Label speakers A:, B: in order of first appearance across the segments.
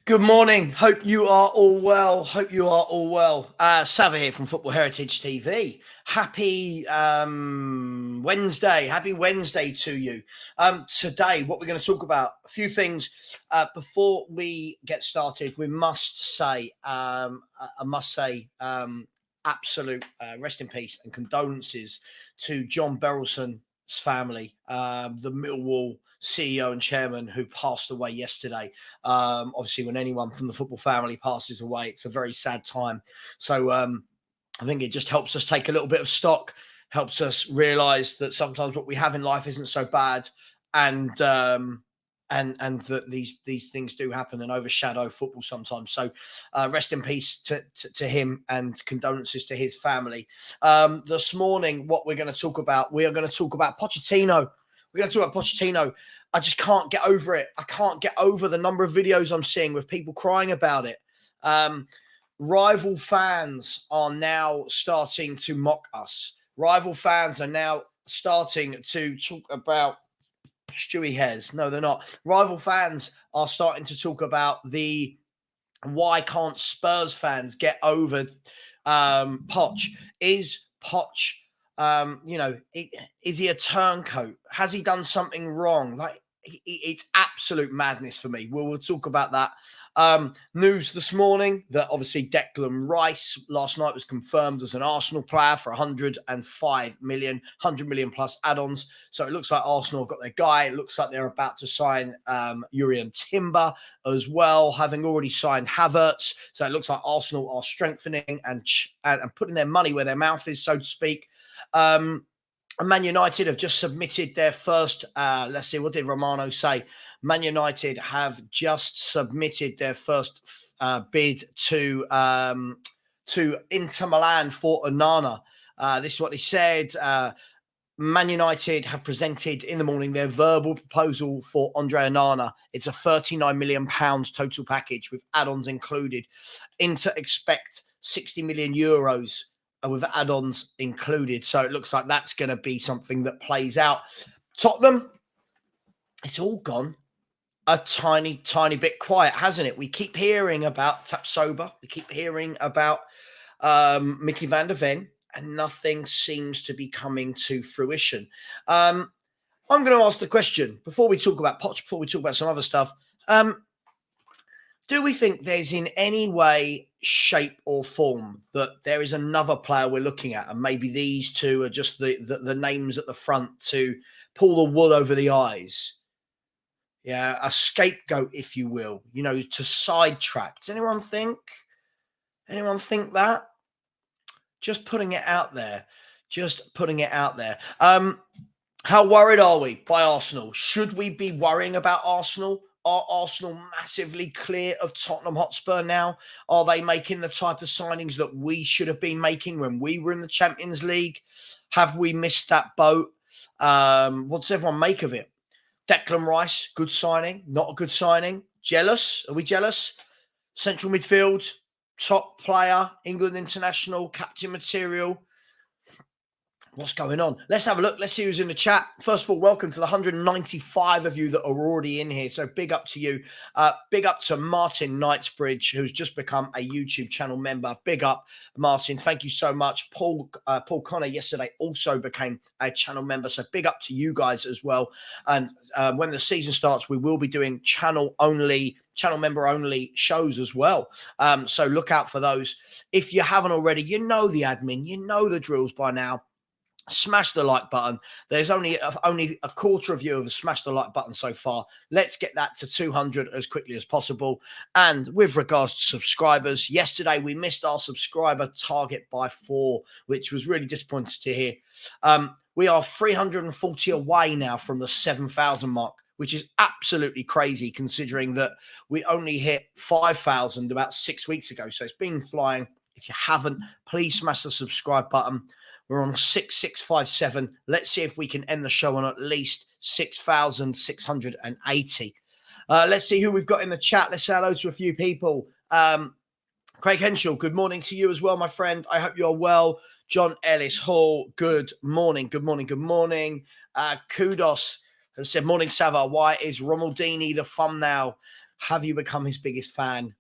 A: Good morning. Hope you are all well. Savva here from Football Heritage TV. Happy Wednesday. Happy Wednesday to you. Today, what we're going to talk about, a few things. Before we get started, we must say, absolute rest in peace and condolences to John Berylson's family, the Millwall CEO and chairman who passed away yesterday. Obviously, when anyone from the football family passes away, it's a very sad time. So I think it just helps us take a little bit of stock, helps us realise that sometimes what we have in life isn't so bad, and that these things do happen and overshadow football sometimes. So rest in peace to him and condolences to his family. This morning, what we're going to talk about, we are going to talk about Pochettino. We're going to talk about Pochettino. I just can't get over it. I can't get over the number of videos I'm seeing with people crying about it. Rival fans are now starting to mock us. Rival fans are now starting to talk about Stewie hairs. No, they're not. Rival fans are starting to talk about why can't Spurs fans get over Poch? Is Poch, is he a turncoat? Has he done something wrong? It's absolute madness for me. We'll talk about that. News this morning that obviously Declan Rice last night was confirmed as an Arsenal player for 105 million, 100 million plus add-ons. So it looks like Arsenal have got their guy. It looks like they're about to sign Urian Timber as well, having already signed Havertz. So it looks like Arsenal are strengthening and putting their money where their mouth is, so to speak. Man United have just submitted their first, let's see, what did Romano say? Man United have just submitted their first bid to Inter Milan for Onana. This is what he said. Man United have presented in the morning their verbal proposal for Andre Onana. It's a £39 million total package with add-ons included. Inter expect 60 million euros with add-ons included. So it looks like that's going to be something that plays out. Tottenham, it's all gone a tiny bit quiet, hasn't it? We keep hearing about Tapsoba. We keep hearing about Mickey van der Ven, and nothing seems to be coming to fruition. I'm going to ask the question, before we talk about Poch, before we talk about some other stuff, do we think there's in any way, shape or form that there is another player we're looking at, and maybe these two are just the names at the front to pull the wool over the eyes? Yeah, a scapegoat, if you will, to sidetrack. Does anyone think that? Just putting it out there. How worried are we by Arsenal? Should we be worrying about Arsenal? Are Arsenal massively clear of Tottenham Hotspur now? Are they making the type of signings that we should have been making when we were in the Champions League? Have we missed that boat? What does everyone make of it? Declan Rice, good signing, not a good signing. Jealous? Are we jealous? Central midfield, top player, England international, captain material. What's going on? Let's have a look. Let's see who's in the chat. First of all, welcome to the 195 of you that are already in here. So big up to you. Big up to Martin Knightsbridge, who's just become a YouTube channel member. Big up, Martin. Thank you so much. Paul Connor yesterday also became a channel member. So big up to you guys as well. And when the season starts, we will be doing channel member only shows as well. So look out for those. If you haven't already, you know the admin, you know the drills by now. Smash the like button. There's only a quarter of you have smashed the like button so far. Let's get that to 200 as quickly as possible. And with regards to subscribers, yesterday we missed our subscriber target by 4, which was really disappointing to hear. We are 340 away now from the 7,000 mark, which is absolutely crazy considering that we only hit 5,000 about 6 weeks ago. So it's been flying. If you haven't, please smash the subscribe button. We're on 6,657. Let's see if we can end the show on at least 6,680. Let's see who we've got in the chat. Let's say hello to a few people. Craig Henshaw, good morning to you as well, my friend. I hope you're well. John Ellis Hall, good morning. Kudos has said, morning, Savva. Why is Romaldini the thumbnail? Have you become his biggest fan?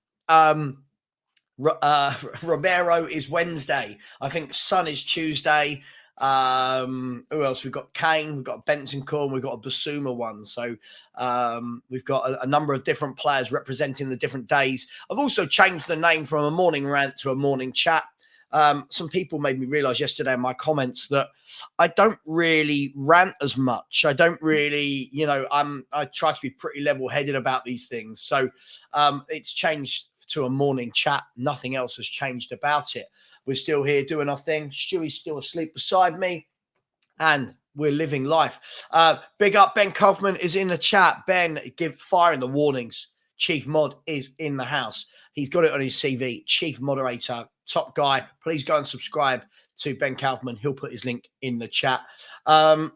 A: Romero is Wednesday. I think Sun is Tuesday. Who else? We've got Kane, we've got Bentancur, we've got a Basuma one. So we've got a number of different players representing the different days. I've also changed the name from a morning rant to a morning chat. Some people made me realize yesterday in my comments that I don't really rant as much. I don't really, I try to be pretty level-headed about these things. So it's changed to a morning chat. Nothing else has changed about it. We're still here doing our thing. Stewie's still asleep beside me, and we're living life. Big up, Ben Kaufman is in the chat. Ben, firing the warnings. Chief Mod is in the house. He's got it on his CV. Chief Moderator, top guy. Please go and subscribe to Ben Kaufman. He'll put his link in the chat. Ben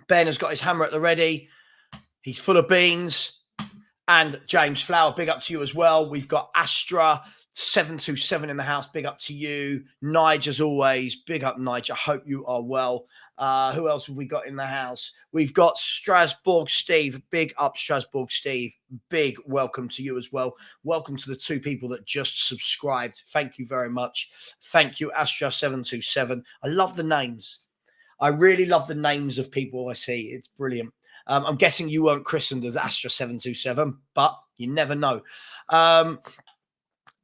A: has got his hammer at the ready. He's full of beans. And James Flower, big up to you as well. We've got Astra 727 in the house. Big up to you. Nige, as always. Big up, Nige. I hope you are well. Who else have we got in the house? We've got Strasbourg Steve. Big up, Strasbourg Steve. Big welcome to you as well. Welcome to the two people that just subscribed. Thank you very much. Thank you, Astra727. I love the names. I really love the names of people I see. It's brilliant. I'm guessing you weren't christened as Astra727, but you never know.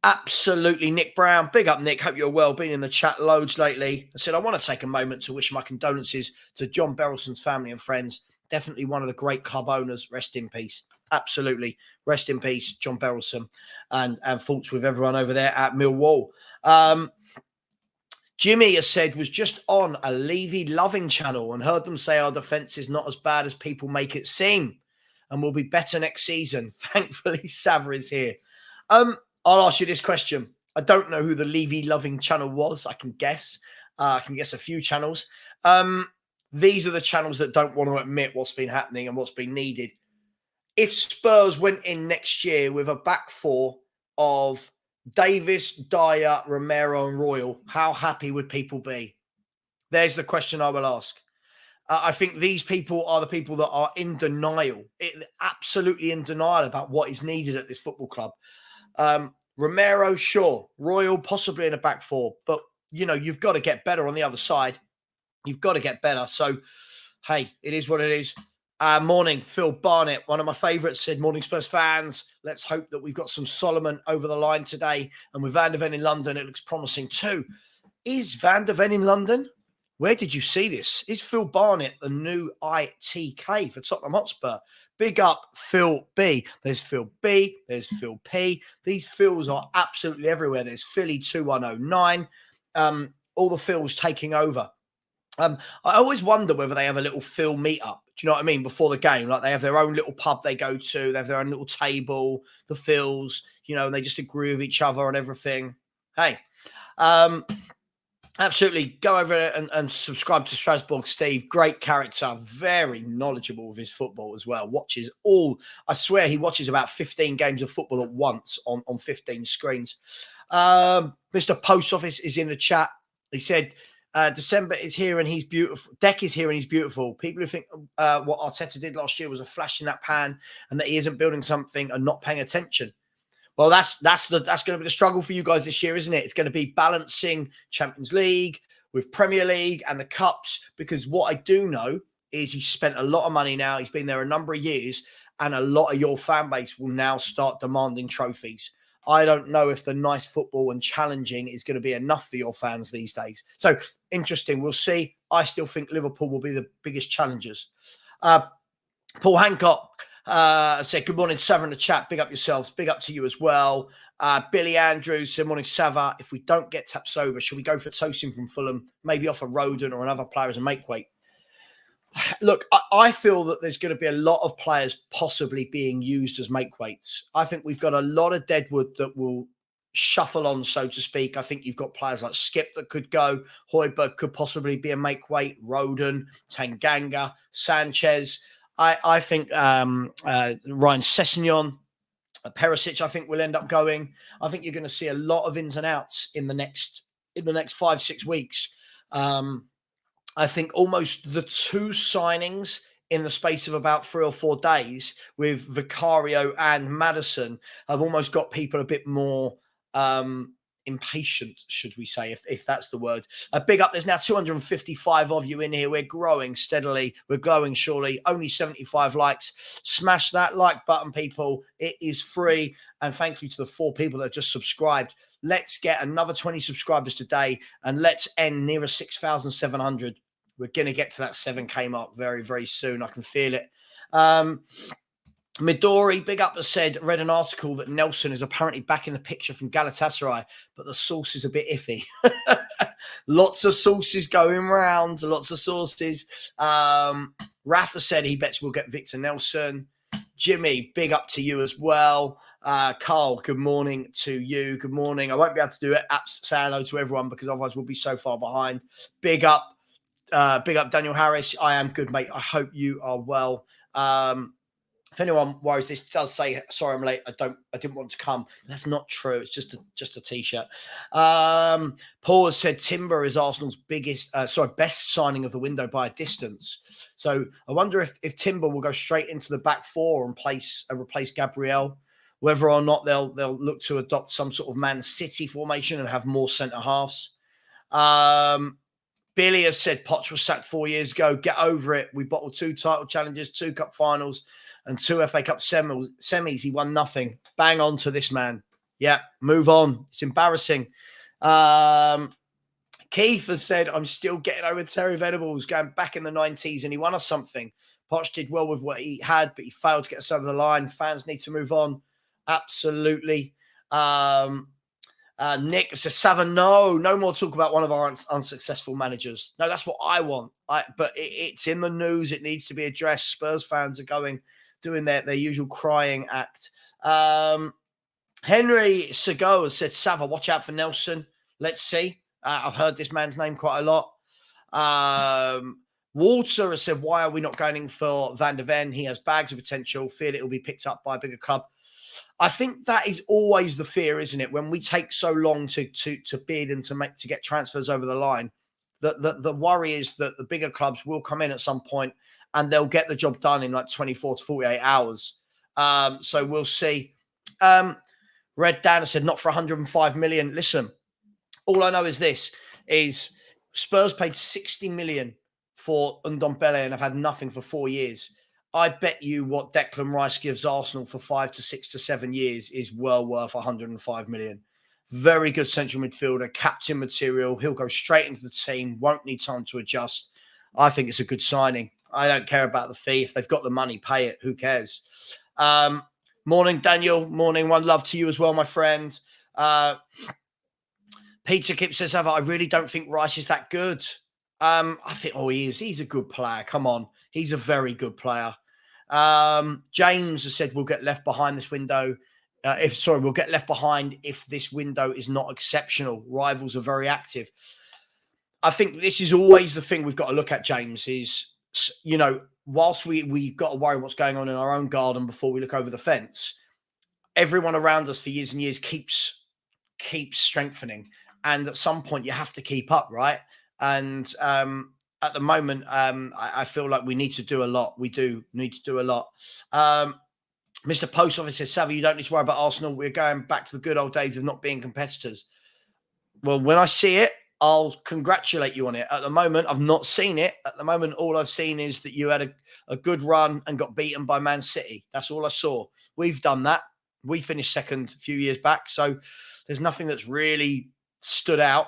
A: Absolutely, Nick Brown. Big up, Nick. Hope you're well. Been in the chat loads lately. I said I want to take a moment to wish my condolences to John Berylson's family and friends. Definitely one of the great club owners. Rest in peace. Absolutely. Rest in peace, John Berylson. And thoughts with everyone over there at Millwall. Jimmy has said, was just on a Levy Loving channel and heard them say our defence is not as bad as people make it seem and will be better next season. Thankfully, Savva is here. I'll ask you this question. I don't know who the Levy Loving channel was. I can guess. I can guess a few channels. These are the channels that don't want to admit what's been happening and what's been needed. If Spurs went in next year with a back four of Davis, Dyer, Romero and Royal, how happy would people be? There's the question I will ask. I think these people are the people that are in denial, absolutely in denial about what is needed at this football club. Romero, sure. Royal, possibly in a back four. But, you've got to get better on the other side. You've got to get better. So, hey, it is what it is. Morning, Phil Barnett, one of my favourites, said, morning Spurs fans. Let's hope that we've got some Solomon over the line today. And with Van der Ven in London, it looks promising too. Is Van der Ven in London? Where did you see this? Is Phil Barnett the new ITK for Tottenham Hotspur? Big up Phil B. There's Phil B. There's Phil P. These Phils are absolutely everywhere. There's Philly 2109. All the Phils taking over. I always wonder whether they have a little Phil meetup. Do you know what I mean? Before the game, like they have their own little pub they go to. They have their own little table, the Phils, and they just agree with each other and everything. Hey, absolutely. Go over and subscribe to Strasbourg Steve. Great character. Very knowledgeable with his football as well. I swear he watches about 15 games of football at once on 15 screens. Mr. Post Office is in the chat. He said, December is here and he's beautiful. Deck is here and he's beautiful. People who think what Arteta did last year was a flash in that pan and that he isn't building something and not paying attention. Well, that's going to be the struggle for you guys this year, isn't it? It's going to be balancing Champions League with Premier League and the Cups, because what I do know is he's spent a lot of money now. He's been there a number of years, and a lot of your fan base will now start demanding trophies. I don't know if the nice football and challenging is going to be enough for your fans these days. So, interesting. We'll see. I still think Liverpool will be the biggest challengers. Paul Hancock said, good morning, Savva in the chat. Big up yourselves. Big up to you as well. Billy Andrews said, morning, Savva. If we don't get Tapsoba, should we go for Tosin from Fulham? Maybe offer Roden or another player as a make weight? Look, I feel that there's going to be a lot of players possibly being used as make weights. I think we've got a lot of deadwood that will shuffle on, so to speak. I think you've got players like Skip that could go. Højbjerg could possibly be a make weight. Roden, Tanganga, Sanchez. I think Ryan Sessegnon, Perisic, I think will end up going. I think you're going to see a lot of ins and outs in the next 5-6 weeks. I think almost the two signings in the space of about 3 or 4 days with Vicario and Maddison have almost got people a bit more impatient, should we say, if that's the word. A big up. There's now 255 of you in here. We're growing steadily. We're growing surely. Only 75 likes. Smash that like button, people. It is free. And thank you to the 4 people that have just subscribed. Let's get another 20 subscribers today, and let's end nearer 6,700. We're going to get to that 7K mark very, very soon. I can feel it. Midori, big up, has said, read an article that Nelson is apparently back in the picture from Galatasaray, but the source is a bit iffy. Lots of sources going round, lots of sources. Rafa said he bets we'll get Victor Nelson. Jimmy, big up to you as well. Carl, good morning to you. Good morning. I won't be able to do it. Say hello to everyone because otherwise we'll be so far behind. Big up Daniel Harris. I am good, mate. I hope you are well. If anyone worries, this does say, sorry, I'm late. I didn't want to come. That's not true. It's just a t-shirt. Paul has said Timber is Arsenal's best signing of the window by a distance. So I wonder if Timber will go straight into the back four and replace Gabriel, whether or not they'll look to adopt some sort of Man City formation and have more centre halves. Billy has said Potts was sacked 4 years ago. Get over it. We bottled 2 title challenges, 2 cup finals, and 2 FA Cup semis. He won nothing. Bang on to this man. Yeah, move on. It's embarrassing. Keith has said, I'm still getting over Terry Venables going back in the 90s and he won us something. Potts did well with what he had, but he failed to get us over the line. Fans need to move on. Absolutely. Nick says, Savva, no more talk about one of our unsuccessful managers. No, that's what I want. But it's in the news. It needs to be addressed. Spurs fans are doing their usual crying act. Henry Sego has said, Savva, watch out for Nelson. Let's see. I've heard this man's name quite a lot. Walter has said, why are we not going for Van de Ven? He has bags of potential. Feel it will be picked up by a bigger club. I think that is always the fear, isn't it? When we take so long to bid and to get transfers over the line, the worry is that the bigger clubs will come in at some point and they'll get the job done in like 24 to 48 hours. So we'll see. Red Dan said, not for 105 million. Listen, all I know is this, is Spurs paid 60 million for Ndombele and have had nothing for 4 years. I bet you what Declan Rice gives Arsenal for 5 to 6 to 7 years is well worth 105 million. Very good central midfielder, captain material. He'll go straight into the team, won't need time to adjust. I think it's a good signing. I don't care about the fee. If they've got the money, pay it. Who cares? Morning, Daniel. Morning. One love to you as well, my friend. Peter Kip says, I really don't think Rice is that good. I think, he is. He's a good player. Come on. He's a very good player. James has said we'll get left behind this window. We'll get left behind if this window is not exceptional. Rivals are very active. I think this is always the thing we've got to look at, James, is, whilst we've got to worry what's going on in our own garden before we look over the fence, everyone around us for years and years keeps strengthening. And at some point you have to keep up, right? And at the moment, I feel like we need to do a lot. We do need to do a lot. Mr. Post Office says, Savva, you don't need to worry about Arsenal. We're going back to the good old days of not being competitors. Well, when I see it, I'll congratulate you on it. At the moment, I've not seen it. At the moment, all I've seen is that you had a good run and got beaten by Man City. That's all I saw. We've done that. We finished second a few years back. So there's nothing that's really stood out.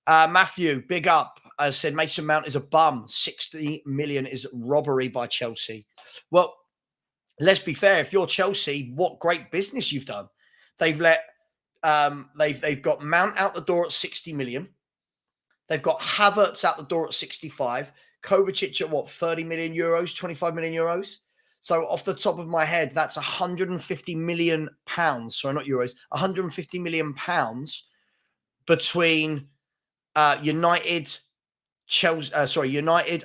A: Matthew, big up. As said, Mason Mount is a bum. 60 million is robbery by Chelsea. Well, let's be fair. If you're Chelsea, what great business you've done. They've they've got Mount out the door at 60 million. They've got Havertz out the door at 65. Kovacic at 30 million euros, 25 million euros. So off the top of my head, that's 150 million pounds. Sorry, not euros. 150 million pounds between United,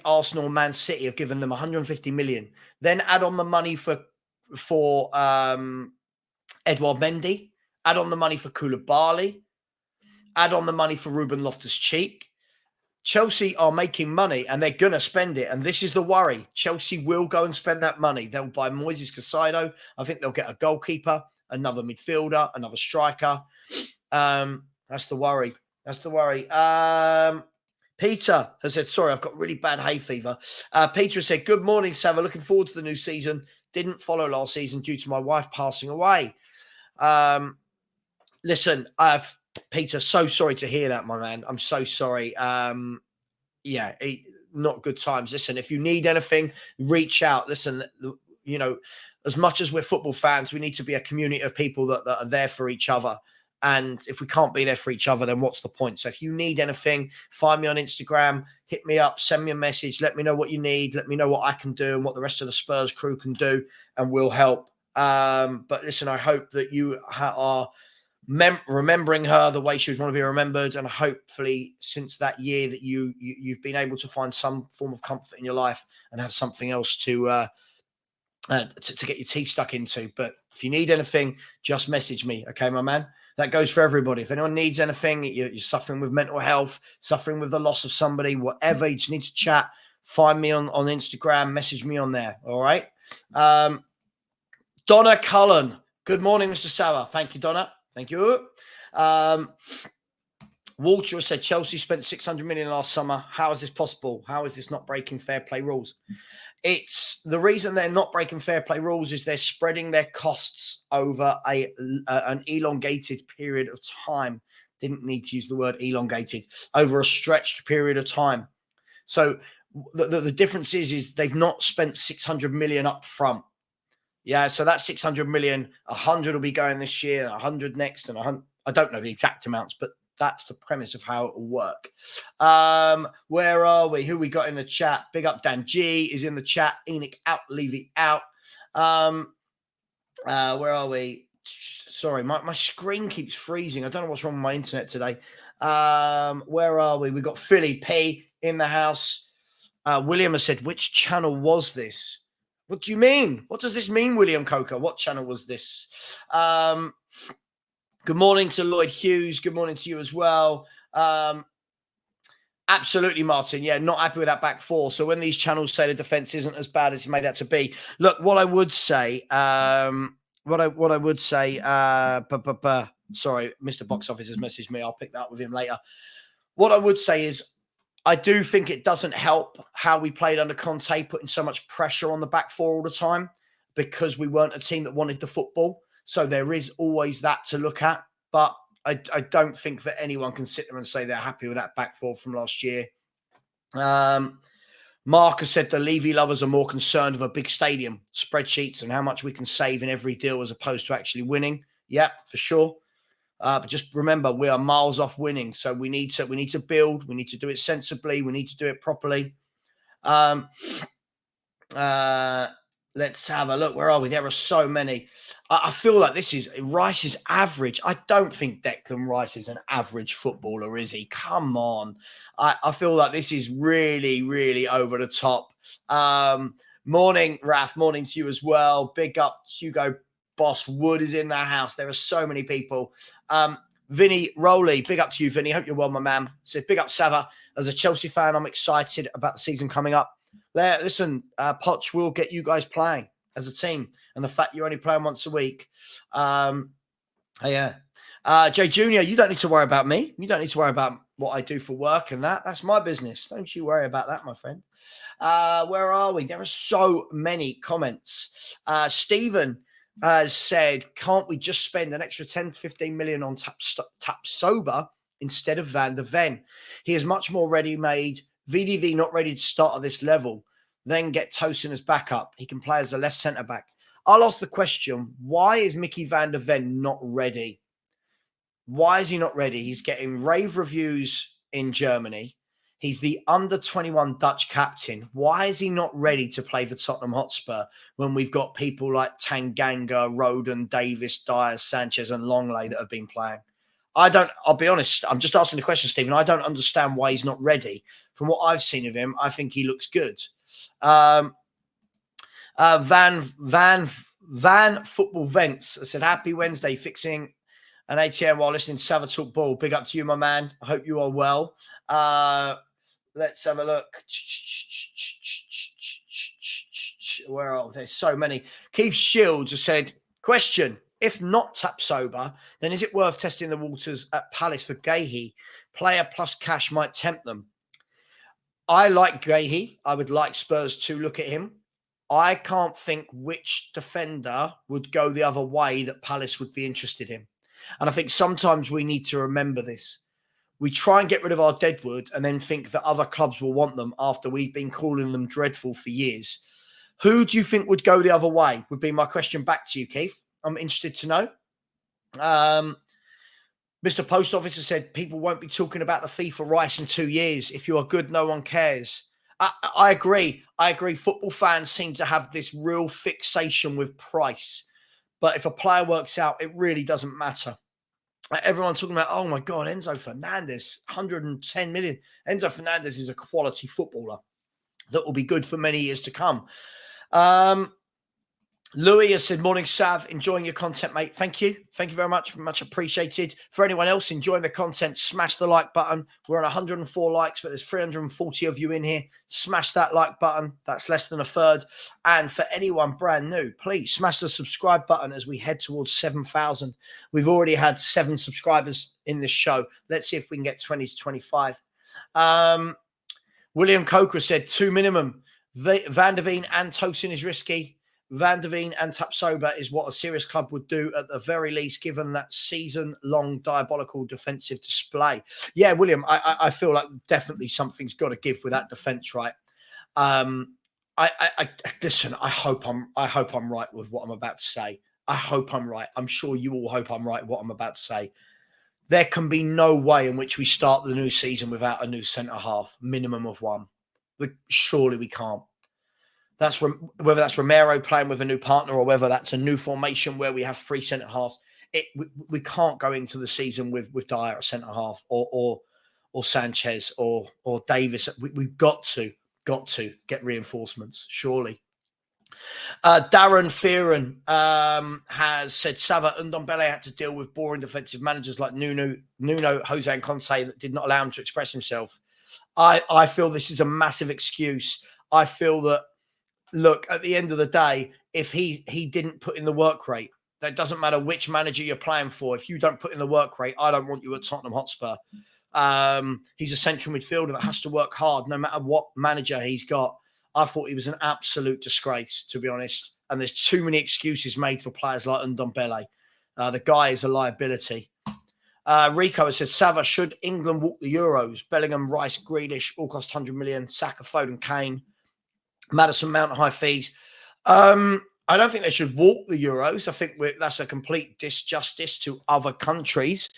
A: Arsenal, Man City have given them 150 million. Then add on the money for Edouard Mendy, add on the money for Koulibaly, add on the money for Ruben Loftus-Cheek. Chelsea are making money and they're going to spend it. And this is the worry. Chelsea will go and spend that money. They'll buy Moises Caicedo. I think they'll get a goalkeeper, another midfielder, another striker. That's the worry. That's the worry. Peter has said, sorry, I've got really bad hay fever. Peter has said, good morning, Savva. Looking forward to the new season. Didn't follow last season due to my wife passing away. Listen, Peter, so sorry to hear that, my man. I'm so sorry. Not good times. Listen, if you need anything, reach out. Listen, as much as we're football fans, we need to be a community of people that are there for each other. And if we can't be there for each other, then what's the point? So if you need anything, find me on Instagram, hit me up, send me a message, let me know what you need, let me know what I can do and what the rest of the Spurs crew can do, and we'll help. But listen, I hope that you are remembering her the way she would want to be remembered, and hopefully since that year that you've been able to find some form of comfort in your life and have something else to get your teeth stuck into. But if you need anything, just message me, okay, my man? That goes for everybody. If anyone needs anything, you're suffering with mental health, suffering with the loss of somebody, whatever, you just need to chat, find me on Instagram, message me on there, all right? Donna Cullen, good morning, Mr. Savva. Thank you, Donna. Thank you. Walter said Chelsea spent 600 million last summer. How is this possible? How is this not breaking fair play rules? It's the reason they're not breaking fair play rules is they're spreading their costs over an elongated period of time. Didn't need to use the word elongated, over a stretched period of time. So the difference is they've not spent 600 million up front. Yeah, so that 600 million, 100 will be going this year, 100 next, and 100. I don't know the exact amounts, but that's the premise of how it will work. Where are we? Who we got in the chat? Big up Dan G is in the chat. Enoch out, Levy out. Where are we? Sorry, my screen keeps freezing. I don't know what's wrong with my internet today. Where are we? We got Philly P in the house. William has said, which channel was this? What do you mean? What does this mean, William Coker? What channel was this? Good morning to Lloyd Hughes. Good morning to you as well. Absolutely, Martin. Yeah, not happy with that back four. So when these channels say the defense isn't as bad as it's made out to be, look, what I would say, sorry, Mr. Box Office has messaged me. I'll pick that up with him later. What I would say is, I do think it doesn't help how we played under Conte, putting so much pressure on the back four all the time, because we weren't a team that wanted the football. So there is always that to look at. But I don't think that anyone can sit there and say they're happy with that back four from last year. Mark has said the Levy lovers are more concerned with a big stadium, spreadsheets, and how much we can save in every deal as opposed to actually winning. Yeah, for sure. But just remember, we are miles off winning. So we need to build. We need to do it sensibly. We need to do it properly. Let's have a look. Where are we? There are so many. I feel like Rice is average. I don't think Declan Rice is an average footballer, is he? Come on. I feel like this is really, really over the top. Morning, Raf. Morning to you as well. Big up, Hugo Boss Wood is in the house. There are so many people. Vinny Rowley, big up to you, Vinny. Hope you're well, my man. So big up, Savva. As a Chelsea fan, I'm excited about the season coming up. Listen, Poch will get you guys playing as a team. And the fact you're only playing once a week. Yeah. Jay Jr., you don't need to worry about me. You don't need to worry about what I do for work and that. That's my business. Don't you worry about that, my friend. Where are we? There are so many comments. Stephen said, can't we just spend an extra 10 to 15 million on Tapsoba instead of Van der Ven? He is much more ready-made. VDV not ready to start at this level. Then get Tosin as backup. He can play as a left centre-back. I'll ask the question, why is Mickey Van der Ven not ready? Why is he not ready? He's getting rave reviews in Germany. He's the under-21 Dutch captain. Why is he not ready to play for Tottenham Hotspur when we've got people like Tanganga, Roden, Davis, Dyer, Sanchez and Longley that have been playing? I'll be honest, I'm just asking the question, Stephen. I don't understand why he's not ready. From what I've seen of him, I think he looks good. Van Football Vents said, happy Wednesday, fixing an ATM while listening to Savva talk ball. Big up to you, my man. I hope you are well. Let's have a look. Where are there's so many. Keith Shields has said, question, if not Tapsoba, then is it worth testing the waters at Palace for Gahey? Player plus cash might tempt them. I like Gahey. I would like Spurs to look at him. I can't think which defender would go the other way that Palace would be interested in. And I think sometimes we need to remember this. We try and get rid of our deadwood and then think that other clubs will want them after we've been calling them dreadful for years. Who do you think would go the other way? Would be my question back to you, Keith. I'm interested to know. Mr. Post Officer said people won't be talking about the fee for Rice in 2 years. If you are good, no one cares. I agree. I agree. Football fans seem to have this real fixation with price. But if a player works out, it really doesn't matter. Everyone's talking about, oh my God, Enzo Fernandez, 110 million. Enzo Fernandez is a quality footballer that will be good for many years to come. Louis has said, morning, Sav. Enjoying your content, mate. Thank you. Thank you very much. Much appreciated. For anyone else enjoying the content, smash the like button. We're on 104 likes, but there's 340 of you in here. Smash that like button. That's less than a third. And for anyone brand new, please smash the subscribe button as we head towards 7,000. We've already had 7 subscribers in this show. Let's see if we can get 20 to 25. William Coker said 2 minimum. Van der Veen and Tosin is risky. Van der Veen and Tapsoba is what a serious club would do at the very least, given that season-long diabolical defensive display. Yeah, William, I feel like definitely something's got to give with that defence, right? Listen. I hope I'm right with what I'm about to say. I hope I'm right. I'm sure you all hope I'm right with what I'm about to say. There can be no way in which we start the new season without a new centre half, minimum of one. But surely we can't. That's whether that's Romero playing with a new partner or whether that's a new formation where we have 3 centre halves. We can't go into the season with Dyer at centre half or Sanchez or Davis. We've got to get reinforcements, surely. Darren Fearon has said Savva Ndombele had to deal with boring defensive managers like Nuno, Jose and Conte that did not allow him to express himself. I feel this is a massive excuse. I feel that, look, at the end of the day, if he didn't put in the work rate, that doesn't matter which manager you're playing for. If you don't put in the work rate, I don't want you at Tottenham Hotspur. He's a central midfielder that has to work hard no matter what manager he's got. I thought he was an absolute disgrace, to be honest. And there's too many excuses made for players like Ndombele. The guy is a liability. Rico has said, Savva, should England walk the Euros? Bellingham, Rice, Grealish, all cost 100 million. Saka, Foden, Kane. Madison Mount, high fees. I don't think they should walk the Euros. I think that's a complete disjustice to other countries.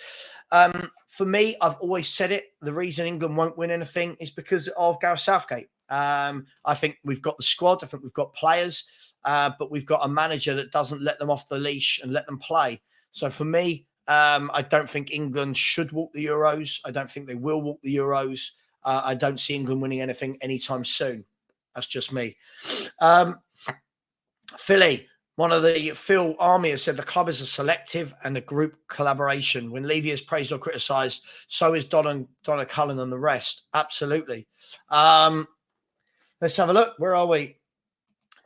A: For me, I've always said it. The reason England won't win anything is because of Gareth Southgate. I think we've got the squad. I think we've got players, but we've got a manager that doesn't let them off the leash and let them play. So for me, I don't think England should walk the Euros. I don't think they will walk the Euros. I don't see England winning anything anytime soon. That's just me. Philly, one of the Phil Army has said the club is a selective and a group collaboration. When Levy is praised or criticised, so is Donna Cullen and the rest. Absolutely. Let's have a look. Where are we?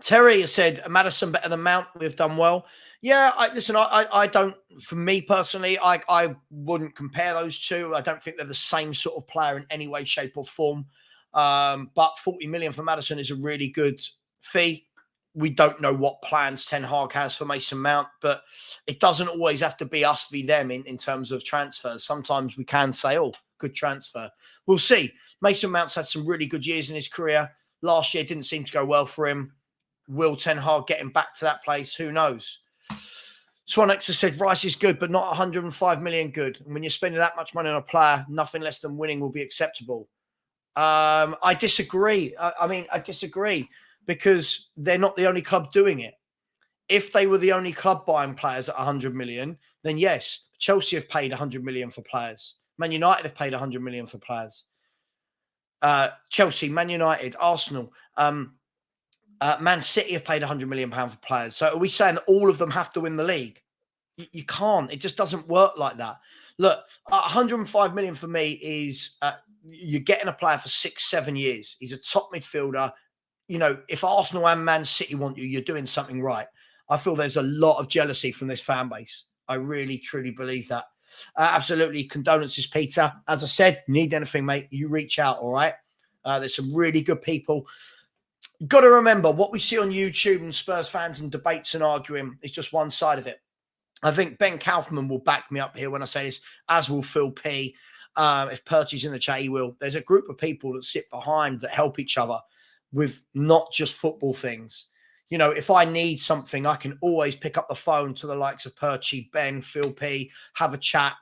A: Terry has said Madison better than Mount. We've done well. Yeah, I don't. For me personally, I wouldn't compare those two. I don't think they're the same sort of player in any way, shape, or form. But 40 million for Madison is a really good fee. We don't know what plans Ten Hag has for Mason Mount, but it doesn't always have to be us v them in terms of transfers. Sometimes we can say, oh, good transfer. We'll see. Mason Mount's had some really good years in his career. Last year didn't seem to go well for him. Will Ten Hag get him back to that place? Who knows? Swanex has said Rice is good, but not 105 million good. And when you're spending that much money on a player, nothing less than winning will be acceptable. I disagree. I disagree because they're not the only club doing it. If they were the only club buying players at 100 million, then yes, Chelsea have paid 100 million for players. Man United have paid 100 million for players. Chelsea, Man United, Arsenal, Man City have paid 100 million pounds for players. So are we saying that all of them have to win the league? You can't. It just doesn't work like that. Look, 105 million for me is you're getting a player for 6, 7 years. He's a top midfielder. You know, if Arsenal and Man City want you, you're doing something right. I feel there's a lot of jealousy from this fan base. I really, truly believe that. Absolutely. Condolences, Peter. As I said, need anything, mate, you reach out, all right? There's some really good people. Got to remember, what we see on YouTube and Spurs fans and debates and arguing is just one side of it. I think Ben Kaufman will back me up here when I say this, as will Phil P. If Percy's in the chat, he will. There's a group of people that sit behind that help each other with not just football things. You know, if I need something, I can always pick up the phone to the likes of Percy, Ben, Phil P, have a chat.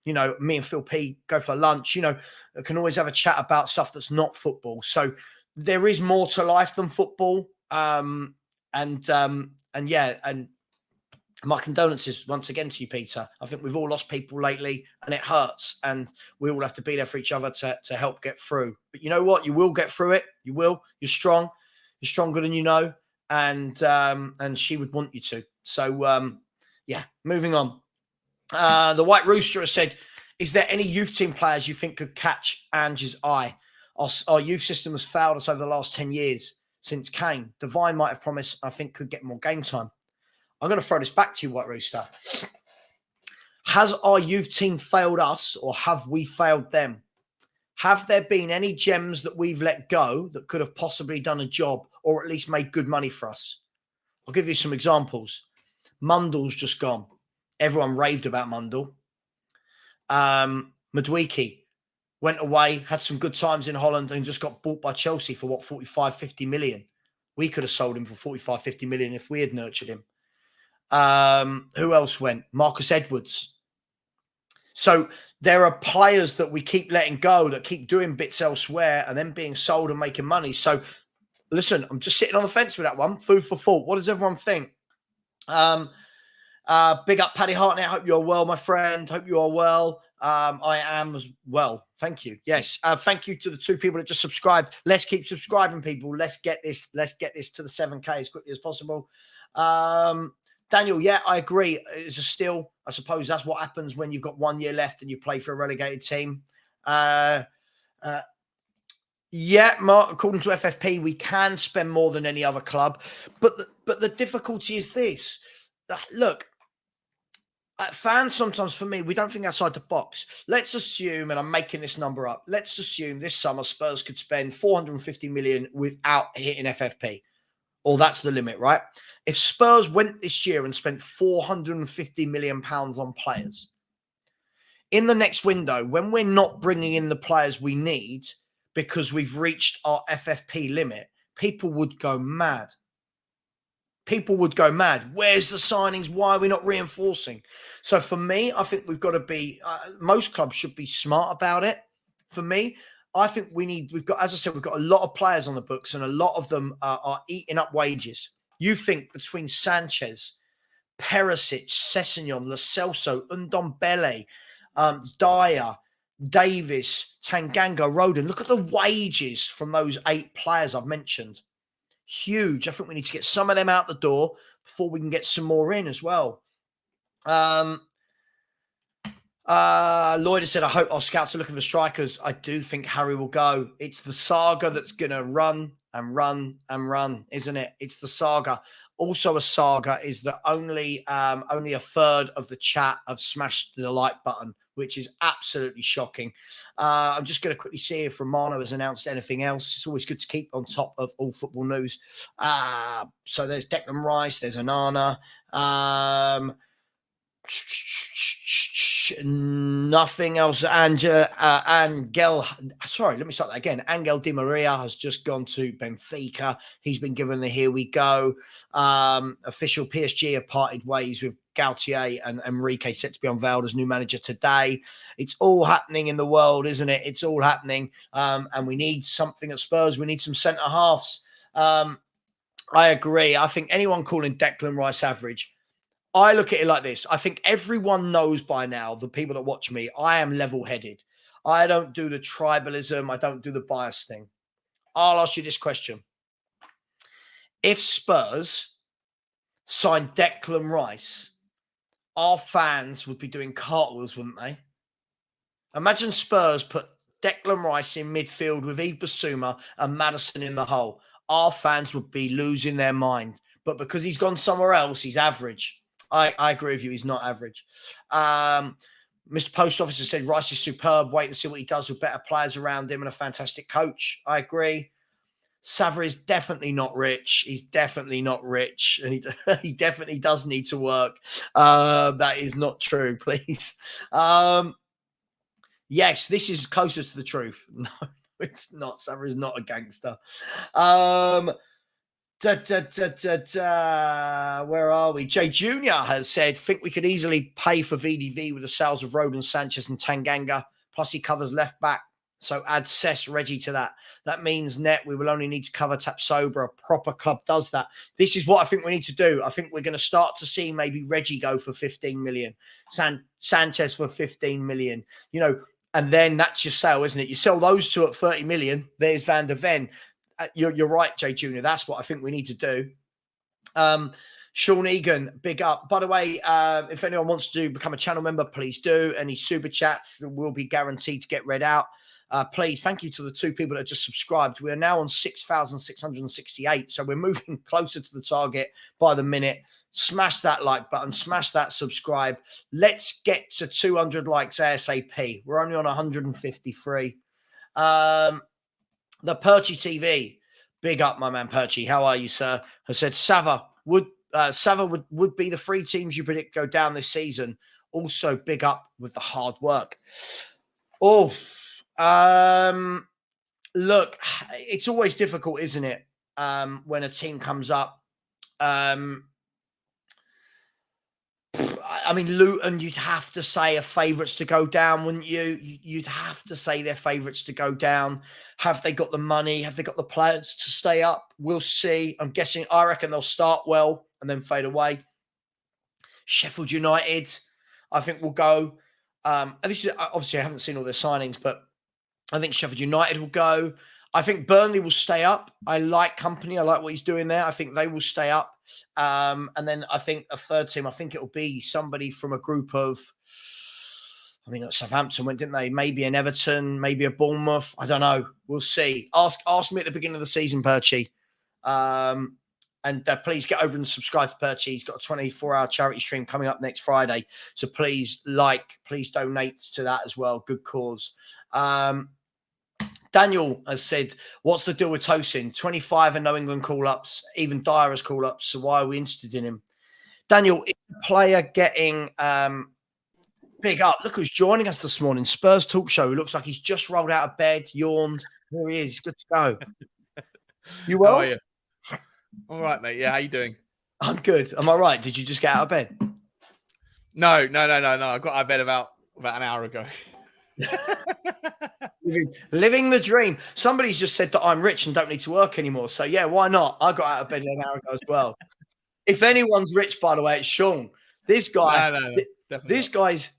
A: You know, me and Phil P go for lunch. You know, I can always have a chat about stuff that's not football. So there is more to life than football. And yeah, and my condolences once again to you, Peter. I think we've all lost people lately and it hurts, and we all have to be there for each other to help get through. But you know what? You will get through it. You will. You're strong. You're stronger than you know. And she would want you to. So, yeah, moving on. The White Rooster has said, is there any youth team players you think could catch Ange's eye? Our youth system has failed us over the last 10 years since Kane. Divine might have promised, I think, could get more game time. I'm going to throw this back to you, White Rooster. Has our youth team failed us, or have we failed them? Have there been any gems that we've let go that could have possibly done a job or at least made good money for us? I'll give you some examples. Mundle's just gone. Everyone raved about Mundle. Madwiki went away, had some good times in Holland and just got bought by Chelsea for what, 45, 50 million. We could have sold him for 45, 50 million if we had nurtured him. Who else went? Marcus Edwards. So there are players that we keep letting go that keep doing bits elsewhere and then being sold and making money. So listen, I'm just sitting on the fence with that one. Food for thought. What does everyone think? Big up Paddy Hartnett. Hope you're well, my friend. Hope you are well. I am as well. Thank you. Yes. Thank you to the 2 people that just subscribed. Let's keep subscribing, people. Let's get this to the 7K as quickly as possible. Daniel, yeah, I agree. It's a steal. I suppose that's what happens when you've got 1 year left and you play for a relegated team. Yeah, Mark, according to FFP, we can spend more than any other club. But the difficulty is this. Look, fans sometimes, for me, we don't think outside the box. Let's assume, and I'm making this number up, let's assume this summer Spurs could spend 450 million without hitting FFP. Or that's the limit, right? If Spurs went this year and spent 450 million pounds on players, in the next window, when we're not bringing in the players we need because we've reached our FFP limit, people would go mad. People would go mad. Where's the signings? Why are we not reinforcing? So for me, I think we've got to be, most clubs should be smart about it. For me, I think we've got, as I said, we've got a lot of players on the books and a lot of them are eating up wages. You think between Sanchez, Perisic, Sessegnon, Lo Celso, Ndombele, Dyer, Davis, Tanganga, Rodon, look at the wages from those 8 players I've mentioned. Huge. I think we need to get some of them out the door before we can get some more in as well. Lloyd has said, I hope our scouts are looking for strikers. I do think Harry will go. It's the saga that's going to run and run and run, isn't it? It's the saga. Also a saga is that only a third of the chat have smashed the like button, which is absolutely shocking. I'm just going to quickly see if Romano has announced anything else. It's always good to keep on top of all football news. So there's Declan Rice, there's Anana. Nothing else. Angel, sorry, let me start that again. Angel Di Maria has just gone to Benfica. He's been given the here we go. Official PSG have parted ways with Gautier and Enrique, set to be unveiled as new manager today. It's all happening in the world, isn't it? It's all happening. And we need something at Spurs. We need some centre halves. I agree. I think anyone calling Declan Rice average, I look at it like this. I think everyone knows by now, the people that watch me, I am level-headed. I don't do the tribalism. I don't do the bias thing. I'll ask you this question. If Spurs signed Declan Rice, our fans would be doing cartwheels, wouldn't they? Imagine Spurs put Declan Rice in midfield with Yves Bissouma and Maddison in the hole. Our fans would be losing their mind. But because he's gone somewhere else, he's average. I agree with you. He's not average. Mr. Post Officer said Rice is superb. Wait and see what he does with better players around him and a fantastic coach. I agree. Savva is definitely not rich. He's definitely not rich. And he definitely does need to work. That is not true, please. Yes, this is closer to the truth. No, it's not. Savva is not a gangster. Where are we? Jay Jr. has said, think we could easily pay for VDV with the sales of Roden, Sanchez and Tanganga. Plus he covers left back. So add Cess, Reggie to that. That means net we will only need to cover Tapsoba. A proper club does that. This is what I think we need to do. I think we're going to start to see maybe Reggie go for 15 million. Sanchez for 15 million. You know, and then that's your sale, isn't it? You sell those two at 30 million. There's Van der Ven. You're right, Jay Jr. That's what I think we need to do. Sean Egan, big up. By the way, if anyone wants to become a channel member, please do. Any super chats will be guaranteed to get read out. Please, thank you to the 2 people that just subscribed. We are now on 6,668, so we're moving closer to the target by the minute. Smash that like button, smash that subscribe. Let's get to 200 likes ASAP. We're only on 153. The Perchy TV, big up, my man Perchy. How are you, sir? Has said Savva would be the 3 teams you predict go down this season. Also, big up with the hard work. Oh, look, it's always difficult, isn't it? When a team comes up. I mean, Luton, you'd have to say are favourites to go down, wouldn't you? You'd have to say they're favourites to go down. Have they got the money? Have they got the players to stay up? We'll see. I reckon they'll start well and then fade away. Sheffield United, I think will go. And this is obviously I haven't seen all their signings, but I think Sheffield United will go. I think Burnley will stay up. I like Company. I like what he's doing there. I think they will stay up. And then I think a third team, I think it will be somebody from a group of, I mean, Southampton went, didn't they? Maybe an Everton, maybe a Bournemouth. I don't know. We'll see. Ask me at the beginning of the season, Perchy. And please get over and subscribe to Perchy. He's got a 24-hour charity stream coming up next Friday. So please please donate to that as well. Good cause. Daniel has said, what's the deal with Tosin? 25 and no England call-ups. Even Dyer has call-ups. So why are we interested in him? Daniel, is the player getting big up? Look who's joining us this morning. Spurs Talk Show. Looks like he's just rolled out of bed, yawned. Here he is. He's good to go. You well?
B: How are you? All right, mate. Yeah, how you doing?
A: I'm good. Am I right? Did you just get out of bed?
B: No. I got out of bed about an hour ago.
A: Living the dream. Somebody's just said that I'm rich and don't need to work anymore. So yeah, why not? I got out of bed an hour ago as well. If anyone's rich, by the way, it's Sean. This guy, this guy's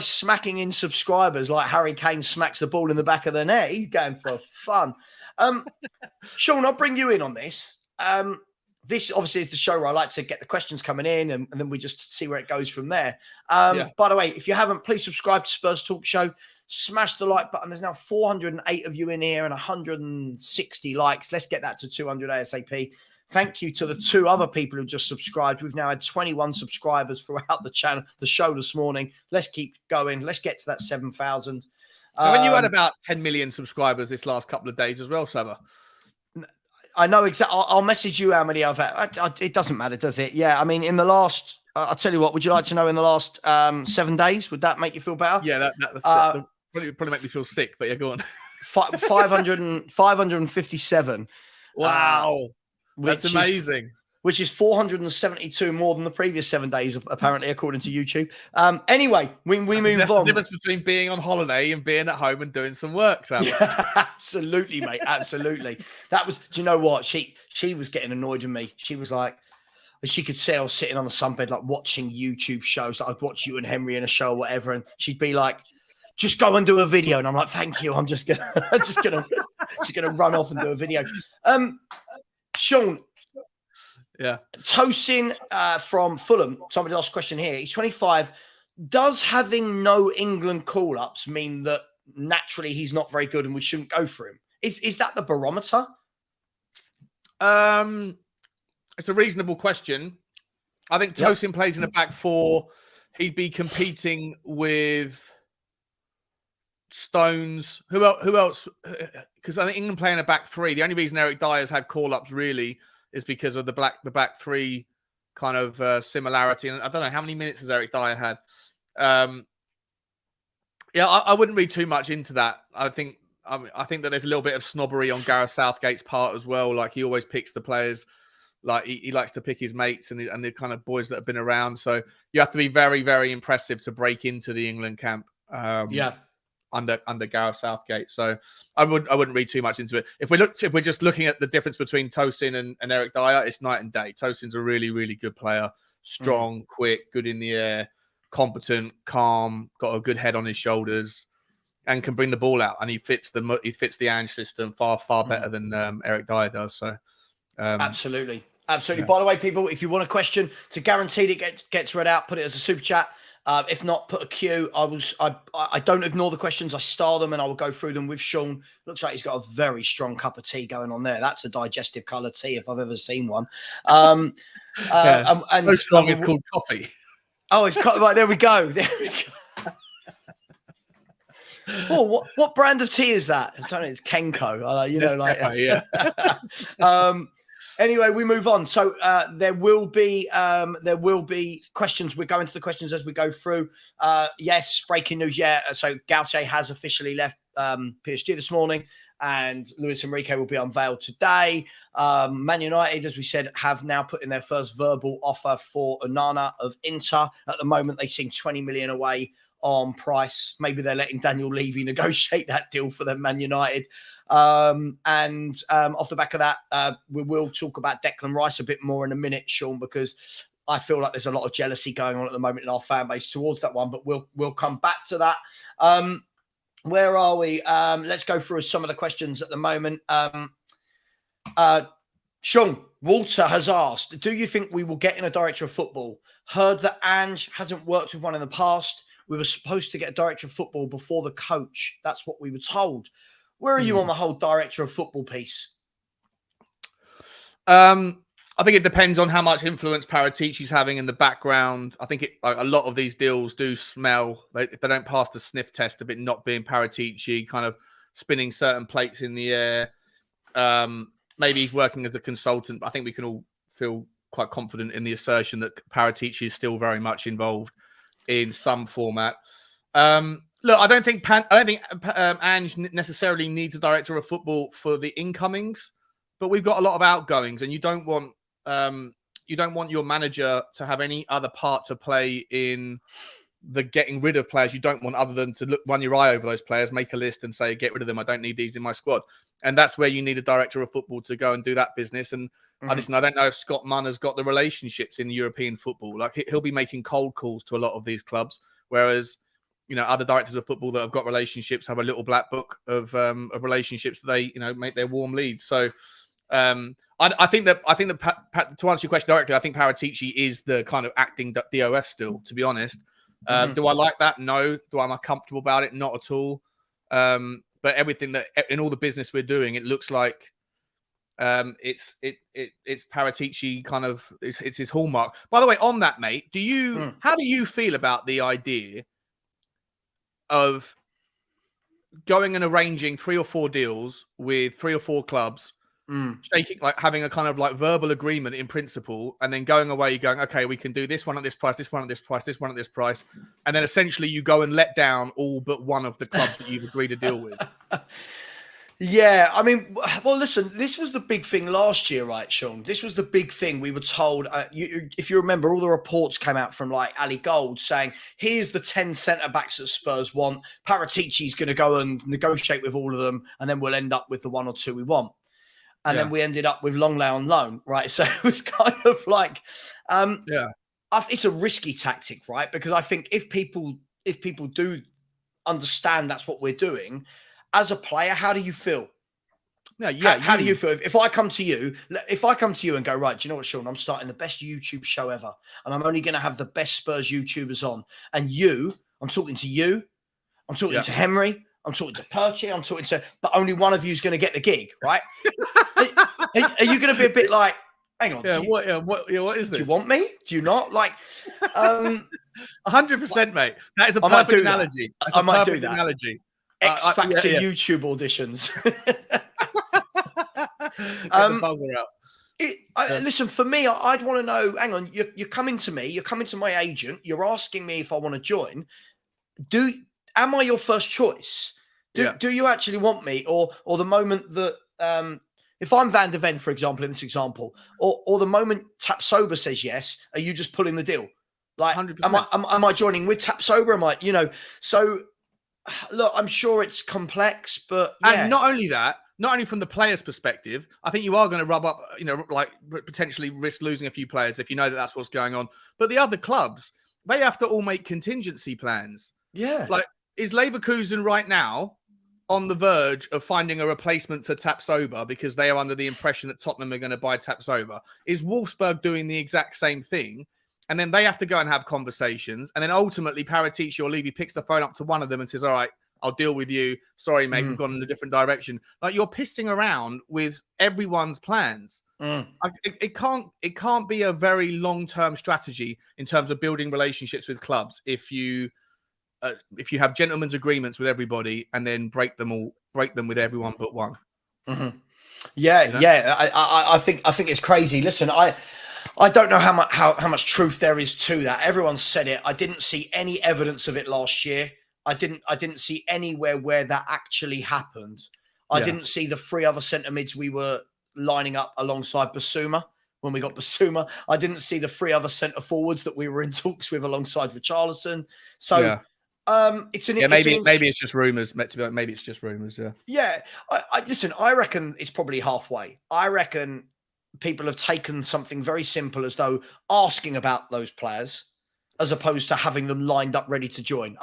A: smacking in subscribers like Harry Kane smacks the ball in the back of the net. He's going for fun. Sean, I'll bring you in on this. This obviously is the show where I like to get the questions coming in and then we just see where it goes from there. By the way, if you haven't, please subscribe to Spurs Talk Show. Smash the like button. There's now 408 of you in here and 160 likes. Let's get that to 200 ASAP. Thank you to the 2 other people who just subscribed. We've now had 21 subscribers throughout the show this morning. Let's keep going. Let's get to that 7,000.
B: When you had about 10 million subscribers this last couple of days as well, Savva.
A: I know exactly. I'll message you how many I've had. It doesn't matter, does it? Yeah. I mean, in the last, I'll tell you what, would you like to know in the last 7 days? Would that make you feel better?
B: Yeah, that's probably make me feel sick, but yeah, go on.
A: 557.
B: Wow. That's amazing.
A: Which is 472 more than the previous 7 days, apparently, according to YouTube. Anyway, we move on.
B: The difference between being on holiday and being at home and doing some work, Sam.
A: Yeah, absolutely, mate. Absolutely. Do you know what? She was getting annoyed with me. She was like, she could see I was sitting on the sunbed, like watching YouTube shows. Like I'd watch you and Henry in a show or whatever. And she'd be like, just go and do a video. And I'm like, thank you. I'm just gonna run off and do a video. Sean.
B: Yeah.
A: Tosin from Fulham. Somebody asked a question here. He's 25. Does having no England call-ups mean that naturally he's not very good and we shouldn't go for him? Is that the barometer?
B: It's a reasonable question. I think Tosin plays in a back four. He'd be competing with Stones. Who else? Because I think England playing a back three. The only reason Eric Dyer's had call-ups really is because of the back three kind of similarity. And I don't know how many minutes has Eric Dyer had. I wouldn't read too much into that. I think that there's a little bit of snobbery on Gareth Southgate's part as well. Like he always picks the players. Like he likes to pick his mates and the kind of boys that have been around. So you have to be very, very impressive to break into the England camp. Under Gareth Southgate. So I wouldn't read too much into it. If we're just looking at the difference between Tosin and Eric Dyer, it's night and day. Tosin's a really, really good player. Strong, quick, good in the air, competent, calm, got a good head on his shoulders, and can bring the ball out. And he fits the Ange system far better than Eric Dyer does. So
A: absolutely. Yeah. By the way, people, if you want a question to guarantee it gets read out, put it as a super chat. If not, put a queue. I don't ignore the questions. I star them and I will go through them with Sean. Looks like he's got a very strong cup of tea going on there. That's a digestive colour tea if I've ever seen one.
B: And so strong it's called coffee.
A: Oh, it's right. There we go. Oh, what brand of tea is that? I don't know. It's Kenko. Anyway, we move on. So there will be questions. We're going to the questions as we go through. Yes, breaking news. Yeah, so Gautier has officially left PSG this morning, and Luis Enrique will be unveiled today. Man United, as we said, have now put in their first verbal offer for Onana of Inter. At the moment, they seem 20 million away on price. Maybe they're letting Daniel Levy negotiate that deal for them, Man United. And off the back of that, we will talk about Declan Rice a bit more in a minute, Sean, because I feel like there's a lot of jealousy going on at the moment in our fan base towards that one, but we'll come back to that. Where are we? Let's go through some of the questions at the moment. Sean, Walter has asked, do you think we will get in a director of football? Heard that Ange hasn't worked with one in the past. We were supposed to get a director of football before the coach. That's what we were told. Where are you on the whole director of football piece?
B: I think it depends on how much influence Paratici's having in the background. I think a lot of these deals do smell, if they don't pass the sniff test of it not being Paratici, kind of spinning certain plates in the air. Maybe he's working as a consultant, but I think we can all feel quite confident in the assertion that Paratici is still very much involved in some format. Look, I don't think Ange necessarily needs a director of football for the incomings, but we've got a lot of outgoings, and you don't want your manager to have any other part to play in the getting rid of players you don't want, other than to run your eye over those players, make a list, and say, get rid of them. I don't need these in my squad. And that's where you need a director of football to go and do that business. And I don't know if Scott Munn has got the relationships in European football. Like he'll be making cold calls to a lot of these clubs, whereas other directors of football that have got relationships have a little black book of relationships that they make their warm leads. So I think that to answer your question directly, I think Paratici is the kind of acting DOF still. To be honest, do I like that? No. Am I comfortable about it? Not at all. But everything that in all the business we're doing, it looks like it's Paratici kind of it's his hallmark. By the way, on that, mate, how do you feel about the idea of going and arranging 3 or 4 deals with 3 or 4 clubs, shaking, like having a kind of like verbal agreement in principle, and then going away, going, okay, we can do this one at this price, this one at this price, this one at this price, and then essentially you go and let down all but one of the clubs that you've agreed to deal with.
A: Yeah, I mean, well, listen, this was the big thing last year, right, Sean? This was the big thing. We were told, if you remember, all the reports came out from like Ali Gold saying, here's the 10 centre-backs that Spurs want. Paratici's going to go and negotiate with all of them, and then we'll end up with the 1 or 2 we want. And then we ended up with Longley on loan, right? So it was kind of like, it's a risky tactic, right? Because I think if people do understand that's what we're doing, as a player, how do you feel?
B: No, yeah.
A: How do you feel if I come to you? If I come to you and go, right, do you know what, Sean? I'm starting the best YouTube show ever, and I'm only going to have the best Spurs YouTubers on. And I'm talking to you, I'm talking to Henry, I'm talking to Perchy, but only one of you is going to get the gig, right? Are you going to be a bit like, hang on?
B: Yeah. What is this?
A: Do you want me? Do you not? Like,
B: 100%, mate. That is a perfect analogy.
A: I might do that.
B: Analogy.
A: X Factor YouTube auditions.
B: Get the buzzer out.
A: Listen, for me, I'd want to know. Hang on, you're coming to me. You're coming to my agent. You're asking me if I want to join. Am I your first choice? Do you actually want me, or the moment that if I'm Van de Ven, for example, in this example, or the moment Tapsoba says yes, are you just pulling the deal? Like, 100%. Am I joining with Tapsoba? Am I, so. Look, I'm sure it's complex, but
B: and not only that, not only from the player's perspective, I think you are going to rub up, like potentially risk losing a few players if you know that that's what's going on. But the other clubs, they have to all make contingency plans.
A: Yeah,
B: like is Leverkusen right now on the verge of finding a replacement for Tapsoba because they are under the impression that Tottenham are going to buy Tapsoba? Is Wolfsburg doing the exact same thing? And then they have to go and have conversations. And then ultimately, Paratici or Levy picks the phone up to one of them and says, all right, I'll deal with you. Sorry, mate, we've gone in a different direction. Like, you're pissing around with everyone's plans. It can't be a very long-term strategy in terms of building relationships with clubs if you have gentlemen's agreements with everybody and then break them with everyone but one.
A: Mm-hmm. Yeah. I think it's crazy. Listen, I don't know how much truth there is to that. Everyone said it. I didn't see any evidence of it last year. I didn't see anywhere where that actually happened. I didn't see the 3 other centre mids we were lining up alongside Basuma when we got Basuma. I didn't see the 3 other centre forwards that we were in talks with alongside Richarlison. So
B: maybe it's just rumours. Maybe it's just rumours.
A: Yeah. Listen, I reckon it's probably halfway. I reckon people have taken something very simple as though asking about those players as opposed to having them lined up ready to join.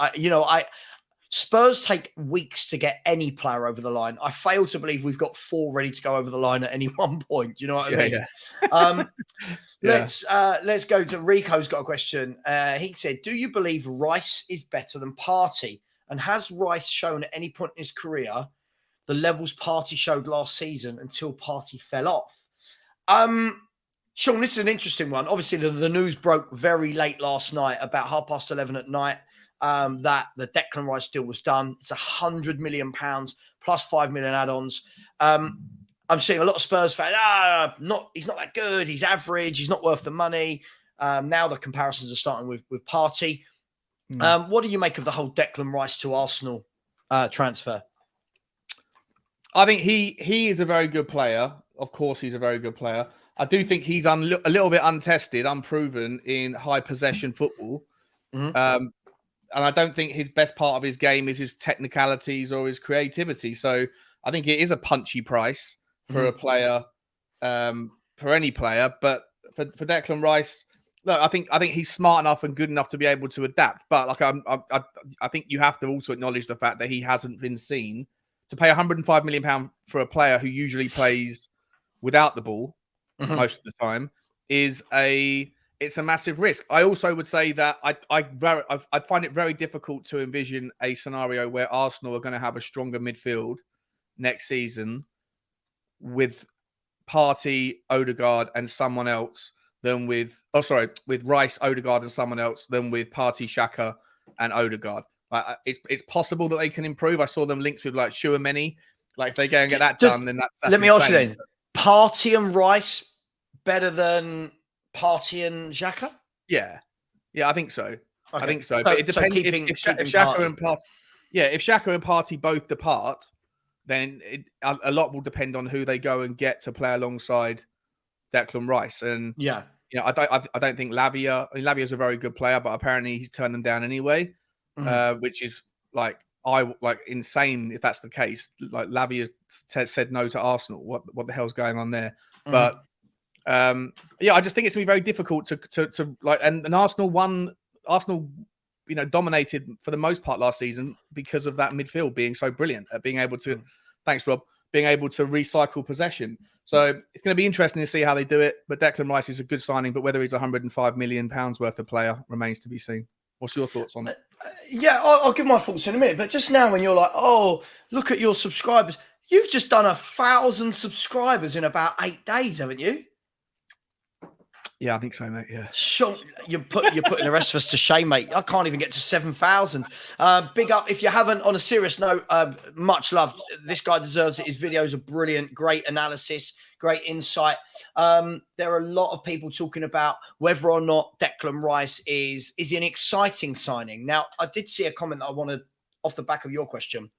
A: Spurs take weeks to get any player over the line. I fail to believe we've got 4 ready to go over the line at any one point. Do you know what I mean? Let's go to Rico's got a question. He said, do you believe Rice is better than Partey? And has Rice shown at any point in his career the levels Partey showed last season until Partey fell off? Sean, this is an interesting one. Obviously, the news broke very late last night, about 11:30 at night, that the Declan Rice deal was done. It's £100 million plus 5 million add-ons. I'm seeing a lot of Spurs fans, he's not that good. He's average. He's not worth the money. Now the comparisons are starting with Partey. What do you make of the whole Declan Rice to Arsenal transfer?
B: I think he is a very good player. Of course, he's a very good player. I do think he's a little bit untested, unproven in high possession football. And I don't think his best part of his game is his technicalities or his creativity. So I think it is a punchy price for a player, for any player. But for Declan Rice, look, I think he's smart enough and good enough to be able to adapt. But like I think you have to also acknowledge the fact that he hasn't been seen. To pay £105 million for a player who usually plays without the ball most of the time it's a massive risk. I also would say that I'd find it very difficult to envision a scenario where Arsenal are going to have a stronger midfield next season with Partey, Odegaard, and someone else than with Rice, Odegaard, and someone else than with Partey, Xhaka, and Odegaard. It's possible that they can improve. I saw them links with like Chouameni. Like if they go and get that done, then that's
A: let me ask you then: Partey and Rice better than Partey and Xhaka?
B: Yeah, I think so. Okay. I think so.
A: So
B: but it depends if Xhaka
A: and
B: Partey. Yeah, if Xhaka and Partey both depart, then a lot will depend on who they go and get to play alongside Declan Rice. And I don't think Lavia. I mean, Lavia's a very good player, but apparently he's turned them down anyway. Which is insane if that's the case. Like Lavia said no to Arsenal. What the hell's going on there? But I just think it's gonna be very difficult to like. And Arsenal dominated for the most part last season because of that midfield being so brilliant at being able to. Thanks, Rob. being able to recycle possession. So it's going to be interesting to see how they do it. But Declan Rice is a good signing, but whether he's £105 million worth of player remains to be seen. What's your thoughts on it?
A: Yeah, I'll give my thoughts in a minute. But just now, when you're like, oh, look at your subscribers, you've just done 1,000 subscribers in about 8 days, haven't you?
B: Yeah, I think so, mate. Yeah.
A: Sure, you're putting the rest of us to shame, mate. I can't even get to 7,000. Big up. If you haven't, on a serious note, much love. This guy deserves it. His videos are brilliant. Great analysis, great insight. There are a lot of people talking about whether or not Declan Rice is an exciting signing. Now, I did see a comment that I wanted off the back of your question.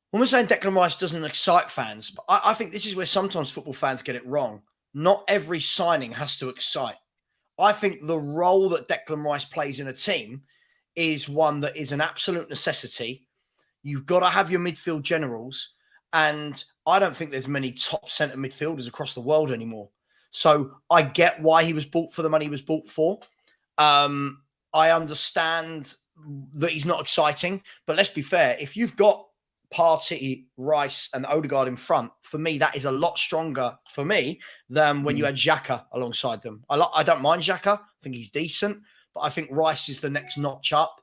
A: When we're saying Declan Rice doesn't excite fans, but I think this is where sometimes football fans get it wrong. Not every signing has to excite. I think the role that Declan Rice plays in a team is one that is an absolute necessity. You've got to have your midfield generals. And I don't think there's many top centre midfielders across the world anymore. So I get why he was bought for the money he was bought for. I understand that he's not exciting. But let's be fair. If you've got Partey, Rice and Odegaard in front, for me, that is a lot stronger for me than when you had Xhaka alongside them. I don't mind Xhaka. I think he's decent, but I think Rice is the next notch up.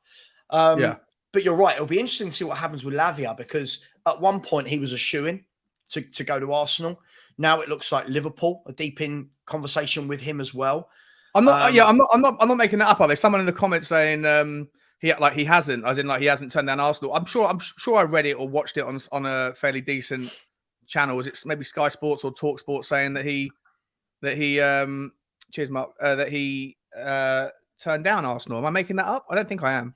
A: But you're right. It'll be interesting to see what happens with Lavia, because at one point he was a shoo-in to go to Arsenal. Now it looks like Liverpool are deep in conversation with him as well.
B: I'm not making that up. Are there someone in the comments saying he hasn't turned down Arsenal? I'm sure I read it or watched it on a fairly decent channel. Was it maybe Sky Sports or Talk Sports saying that he cheers Mark that he turned down Arsenal? Am I making that up? I don't think I am.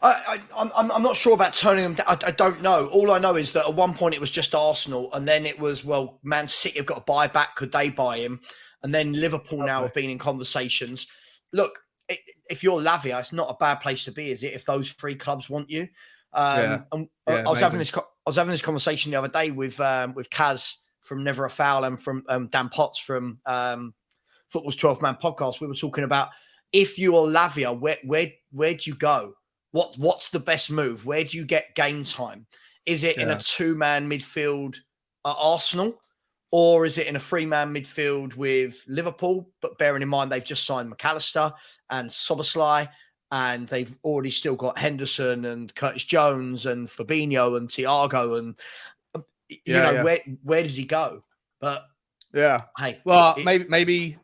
A: I'm not sure about turning them down. I don't know. All I know is that at one point it was just Arsenal, and then it was, well, Man City have got a buyback. Could they buy him? And then Liverpool now have been in conversations. Look, if you're Lavia, it's not a bad place to be, is it? If those three clubs want you, I was having this conversation the other day with Kaz from Never a Foul and from Dan Potts from Football's 12-Man podcast. We were talking about, if you are Lavia, where do you go? What's the best move? Where do you get game time? Is it in a 2-man midfield at Arsenal? Or is it in a 3-man midfield with Liverpool? But bearing in mind, they've just signed McAllister and Szoboszlai, and they've already still got Henderson and Curtis Jones and Fabinho and Thiago. And, where does he go? But hey.
B: Well, maybe.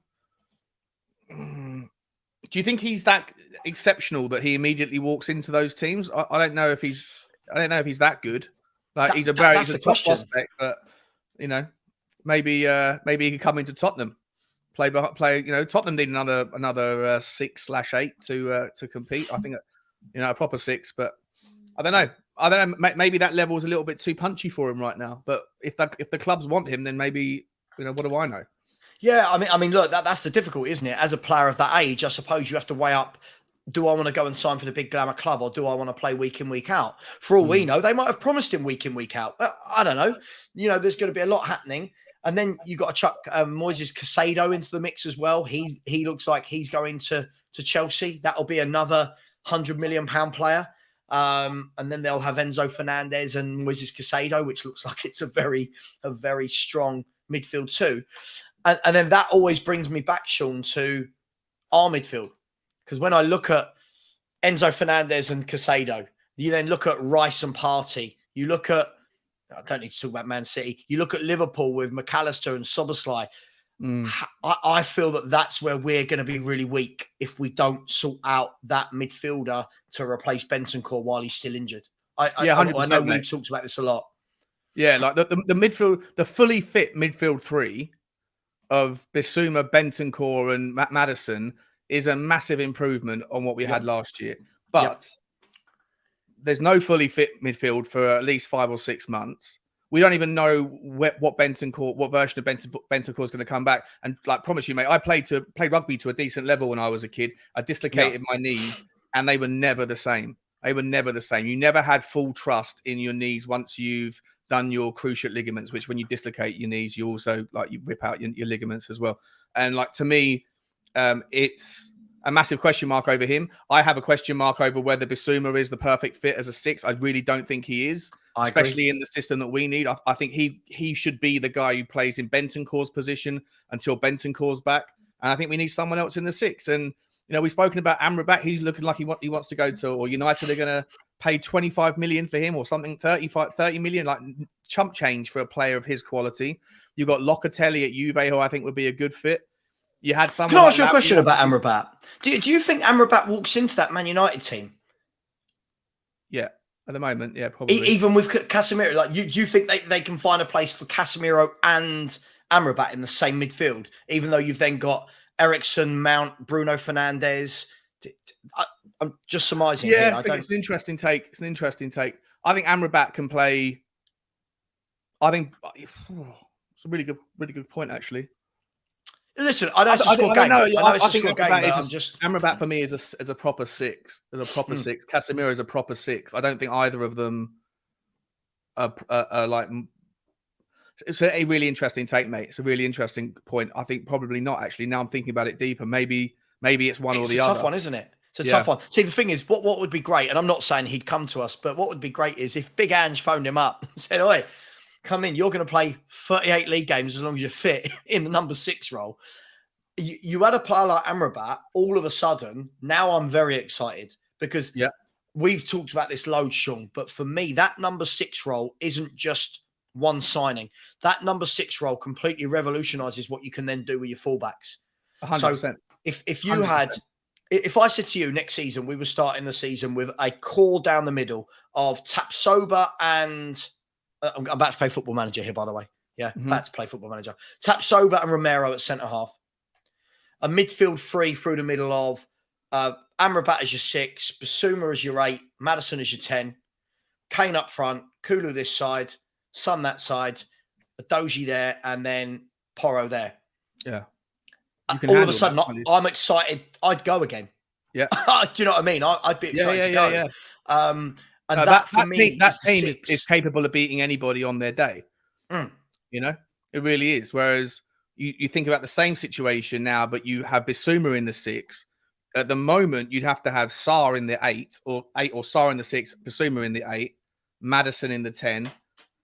B: Do you think he's that exceptional that he immediately walks into those teams? I don't know if he's that good. Like, he's a top prospect, but maybe he could come into Tottenham, play. Tottenham need another 6/8 to compete. I think a proper 6, but I don't know. Maybe that level is a little bit too punchy for him right now. But if the clubs want him, then maybe what do I know?
A: Yeah, I mean, look, that's the difficulty, isn't it? As a player of that age, I suppose you have to weigh up: do I want to go and sign for the big glamour club, or do I want to play week in, week out? For all we know, they might have promised him week in, week out. I don't know. There's going to be a lot happening. And then you got to chuck Moises Caicedo into the mix as well. He looks like he's going to Chelsea. That'll be another £100 million player. And then they'll have Enzo Fernandez and Moises Caicedo, which looks like it's a very strong midfield too. And then that always brings me back, Sean, to our midfield. Because when I look at Enzo Fernandez and Caicedo, you then look at Rice and Partey. You look at, I don't need to talk about Man City. You look at Liverpool with McAllister and Szoboszlai. I feel that that's where we're going to be really weak if we don't sort out that midfielder to replace Bentancur while he's still injured. I know we've talked about this a lot.
B: Yeah, like the midfield, the fully fit midfield three of Bissouma, Bentancur and Maddison is a massive improvement on what we had last year. But there's no fully fit midfield for at least 5 or 6 months. We don't even know what version of Bentancur is going to come back. And like, promise you, mate, I played rugby to a decent level when I was a kid. I dislocated my knees, and they were never the same. You never had full trust in your knees once you've done your cruciate ligaments, which when you dislocate your knees, you also you rip out your ligaments as well. And like, to me, it's a massive question mark over him. I have a question mark over whether Bissouma is the perfect fit as a 6. I really don't think he is, especially in the system that we need. I think he should be the guy who plays in Bentancur's position until Bentancur's back. And I think we need someone else in the 6. And, we've spoken about Amrabat. He's looking like he wants to go to, or United are going to pay 25 million for him or something, 30 million, like chump change for a player of his quality. You've got Locatelli at Juve, who I think would be a good fit. You had someone.
A: Can I ask you a question about Amrabat? Do you think Amrabat walks into that Man United team?
B: Yeah, at the moment, yeah, probably.
A: Even with Casemiro, like do you think they can find a place for Casemiro and Amrabat in the same midfield? Even though you've then got Eriksen, Mount, Bruno Fernandes. I'm just surmising.
B: Yeah, it's an interesting take. It's an interesting take. I think Amrabat can play. I think it's a really good point, actually.
A: Listen, I know it's a score game. I know it's a score game, but I'm just...
B: Amrabat for me is a proper 6. Is a proper 6. Casemiro is a proper 6. I don't think either of them are like... It's a really interesting take, mate. It's a really interesting point. I think probably not, actually. Now I'm thinking about it deeper. Maybe it's one or the other.
A: It's a tough one, isn't it? It's a tough one. See, the thing is, what would be great, and I'm not saying he'd come to us, but what would be great is if Big Ange phoned him up and said, "Oi, come in, you're going to play 38 league games as long as you're fit in the number 6 role." You had a player like Amrabat, all of a sudden, now I'm very excited because we've talked about this loads, Sean, but for me, that number 6 role isn't just one signing. That number 6 role completely revolutionizes what you can then do with your fullbacks.
B: 100%.
A: So if you had... If I said to you next season, we were starting the season with a core down the middle of Tapsoba and... I'm about to play Football Manager here, by the way. Yeah, about to play Football Manager. Tapsoba and Romero at centre-half. A midfield 3 through the middle of Amrabat as your 6, Bissouma as your 8, Maddison as your 10, Kane up front, Kulu this side, Son that side, Doji there, and then Porro there.
B: Yeah.
A: All of a sudden, I'm excited. I'd go again.
B: Yeah.
A: Do you know what I mean? I'd be excited to go.
B: Yeah.
A: And that for me,
B: that team is capable of beating anybody on their day. It really is. Whereas you think about the same situation now, but you have Bissouma in the 6. At the moment, you'd have to have Sarr in the 8 or Sarr in the 6, Bissouma in the 8, Maddison in the 10.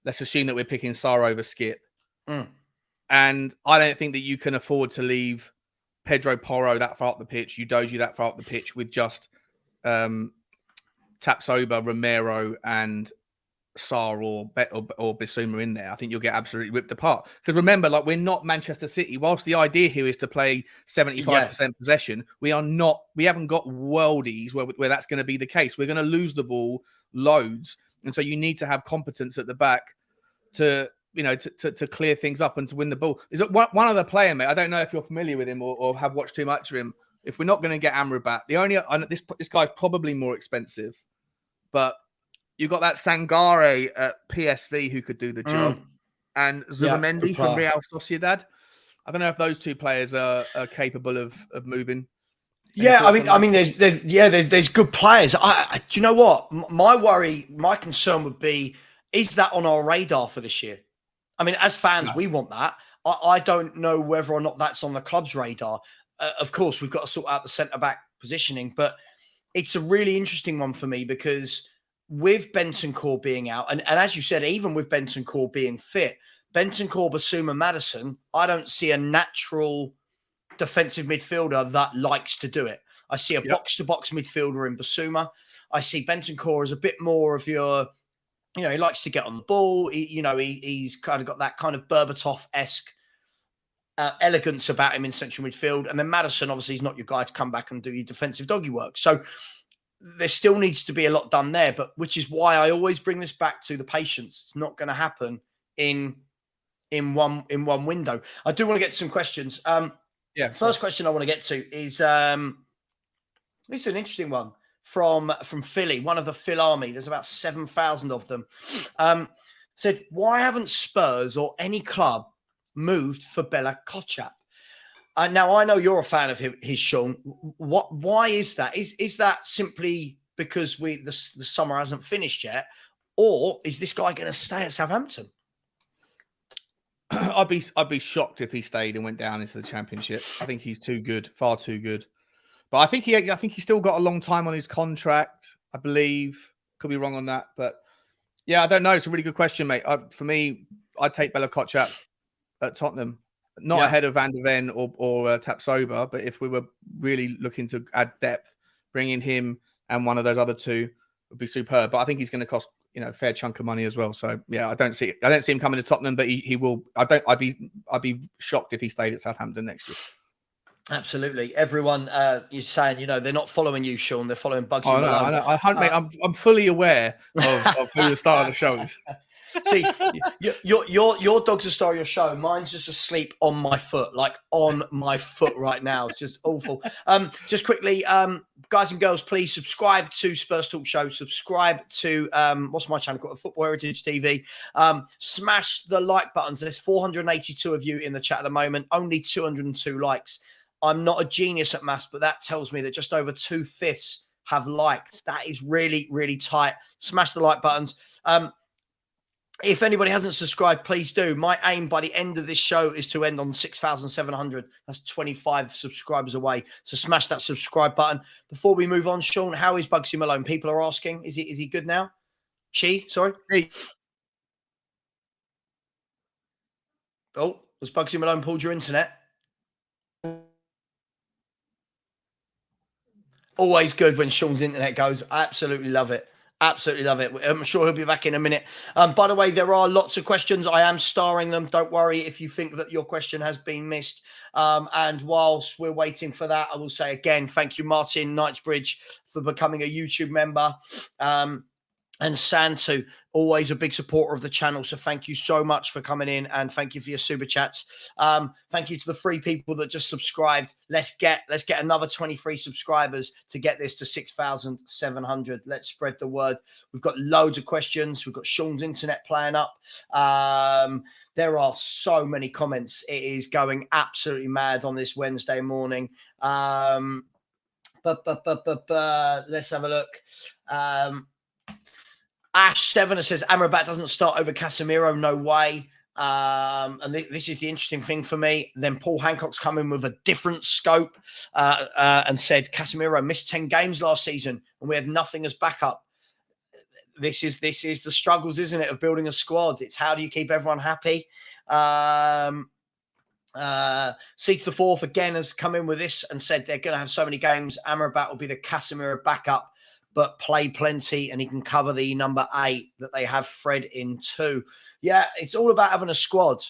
B: Let's assume that we're picking Sarr over Skip. And I don't think that you can afford to leave Pedro Porro that far up the pitch, Udogie that far up the pitch with just Tapsoba, Romero, and Sarr or Bissouma in there. I think you'll get absolutely ripped apart. Because remember, like, we're not Manchester City. Whilst the idea here is to play 75% possession, we haven't got worldies where that's going to be the case. We're going to lose the ball loads. And so you need to have competence at the back to clear things up and to win the ball. Is it one other player, mate? I don't know if you're familiar with him or have watched too much of him. If we're not going to get Amrabat, this guy's probably more expensive, but you've got that Sangare at PSV who could do the job, and Zubamendi from Real Sociedad. I don't know if those two players are capable of moving.
A: I mean, there's good players. Do you know what? My concern would be, is that on our radar for this year? I mean, as fans, we want that. I don't know whether or not that's on the club's radar. Of course, we've got to sort out the centre-back positioning, but it's a really interesting one for me because with Bentancur being out, and as you said, even with Bentancur being fit, Bentancur, Bissouma, Maddison, I don't see a natural defensive midfielder that likes to do it. I see a box-to-box midfielder in Bissouma. I see Bentancur as a bit more of your... he likes to get on the ball. He's kind of got that kind of Berbatov-esque elegance about him in central midfield. And then Maddison, obviously, is not your guy to come back and do your defensive doggy work. So there still needs to be a lot done there, but which is why I always bring this back to the patience. It's not going to happen in one window. I do want to get to some questions. First question I want to get to is this is an interesting one. From Philly, one of the Phil army. There's about 7,000 of them. Said, why haven't Spurs or any club moved for Bella Kotchap? Now, I know you're a fan of his, Sean. Why is that? Is that simply because the summer hasn't finished yet? Or is this guy going to stay at Southampton?
B: I'd be shocked if he stayed and went down into the Championship. I think he's too good, far too good. But I think he's still got a long time on his contract. I believe. Could be wrong on that, but yeah, I don't know. It's a really good question, mate. For me, I'd take Bella Kotchap at Tottenham, not ahead of Van der Ven or Tapsoba, but if we were really looking to add depth, bringing him and one of those other two would be superb. But I think he's going to cost a fair chunk of money as well. So yeah, I don't see him coming to Tottenham, but he will. I'd be shocked if he stayed at Southampton next year.
A: Absolutely. Everyone is saying, they're not following you, Sean. They're following Bugsy Malone.
B: Mate, I'm fully aware of who the star of the show is.
A: See, your dog's the star of your show. Mine's just asleep on my foot, right now. It's just awful. Just quickly, guys and girls, please subscribe to Spurs Talk Show. Subscribe to what's my channel called? Football Heritage TV. Smash the like buttons. There's 482 of you in the chat at the moment. Only 202 likes. I'm not a genius at maths, but that tells me that just over 2/5 have liked. That is really, really tight. Smash the like buttons. If anybody hasn't subscribed, please do. My aim by the end of this show is to end on 6,700. That's 25 subscribers away. So smash that subscribe button. Before we move on, Sean, how is Bugsy Malone? People are asking. Is he good now? Sorry.
B: Hey.
A: Oh, has Bugsy Malone pulled your internet? Always good when Sean's internet goes. I absolutely love it. Absolutely love it. I'm sure he'll be back in a minute. By the way, there are lots of questions. I am starring them. Don't worry if you think that your question has been missed. And whilst we're waiting for that, I will say again, thank you, Martin Knightsbridge, for becoming a YouTube member. And Santu, always a big supporter of the channel. So thank you so much for coming in, and thank you for your super chats. Thank you to the 3 people that just subscribed. Let's get another 23 subscribers to get this to 6,700. Let's spread the word. We've got loads of questions. We've got Sean's internet playing up. There are so many comments. It is going absolutely mad on this Wednesday morning. Let's have a look. Ash Sevener says Amrabat doesn't start over Casemiro. No way. And this is the interesting thing for me. Then Paul Hancock's come in with a different scope and said Casemiro missed 10 games last season and we had nothing as backup. This is the struggles, isn't it, of building a squad? It's how do you keep everyone happy? C to the fourth again has come in with this and said they're going to have so many games. Amrabat will be the Casemiro backup, but play plenty, and he can cover the number 8 that they have Fred in 2. Yeah, it's all about having a squad.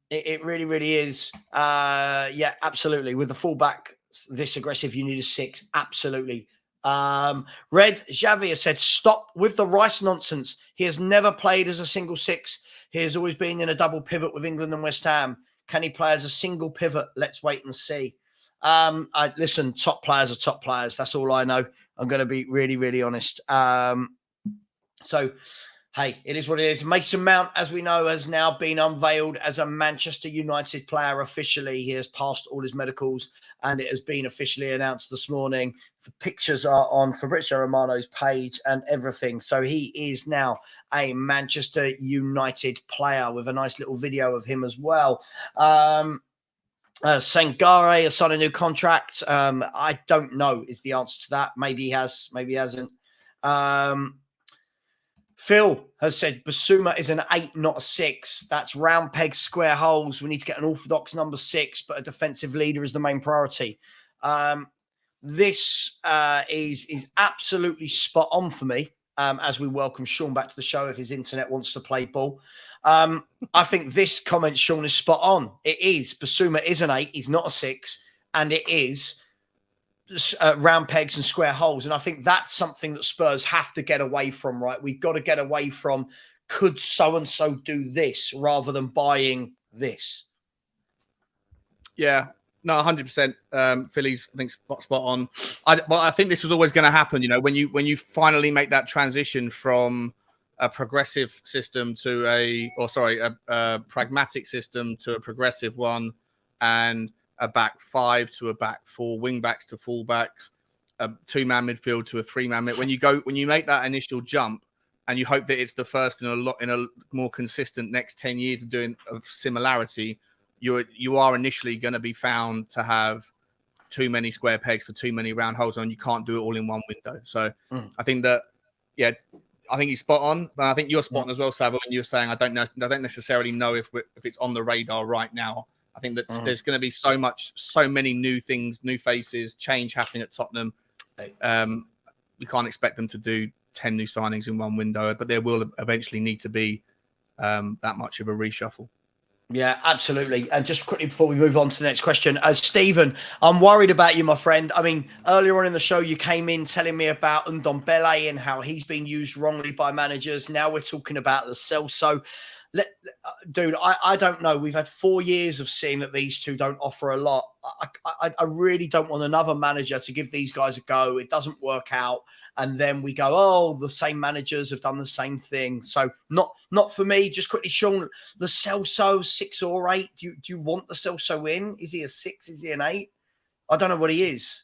A: It really, really is. Yeah, absolutely. With the fullback this aggressive, you need a 6. Absolutely. Red Javier said, stop with the Rice nonsense. He has never played as a single 6. He has always been in a double pivot with England and West Ham. Can he play as a single pivot? Let's wait and see. Listen, top players are top players. That's all I know. I'm going to be really, really honest. So, hey, it is what it is. Mason Mount, as we know, has now been unveiled as a Manchester United player officially. He has passed all his medicals, and it has been officially announced this morning. The pictures are on Fabrizio Romano's page and everything. So he is now a Manchester United player with a nice little video of him as well. Sangare has signed a new contract. I don't know is the answer to that. Maybe he has, maybe he hasn't. Phil has said Basuma is an 8, not a 6. That's round pegs, square holes. We need to get an orthodox number 6, but a defensive leader is the main priority. This is absolutely spot on for me. As we welcome Sean back to the show, if his internet wants to play ball. I think this comment, Sean, is spot on. It is. Basuma is an 8. He's not a 6. And it is round pegs and square holes. And I think that's something that Spurs have to get away from, right? We've got to get away from, could so-and-so do this rather than buying this?
B: Yeah. No, 100%. Philly's, I think, spot on. I think this was always going to happen. You know, when you finally make that transition from a progressive system to a pragmatic system to a progressive one, and a back 5 to a back 4, wing backs to full backs, a 2-man midfield to a 3-man mid. When you make that initial jump, and you hope that it's the first in a more consistent next 10 years of similarity. You are initially going to be found to have too many square pegs for too many round holes, and you can't do it all in one window. So I think that, I think he's spot on. But I think you're spot on as well, Savva, when you're saying I don't necessarily know if it's on the radar right now. I think that there's going to be so many new things, new faces, change happening at Tottenham. We can't expect them to do 10 new signings in one window, but there will eventually need to be that much of a reshuffle.
A: Yeah, absolutely. And just quickly before we move on to the next question, Stephen, I'm worried about you, my friend. I mean, earlier on in the show, you came in telling me about Ndombele and how he's been used wrongly by managers. Now we're talking about the Celso. Dude, I don't know. We've had 4 years of seeing that these two don't offer a lot. I really don't want another manager to give these guys a go. It doesn't work out. And then we go, oh, the same managers have done the same thing. So not for me. Just quickly, Sean, the Celso 6 or 8. Do you want the Celso in? Is he a 6? Is he an 8? I don't know what he is.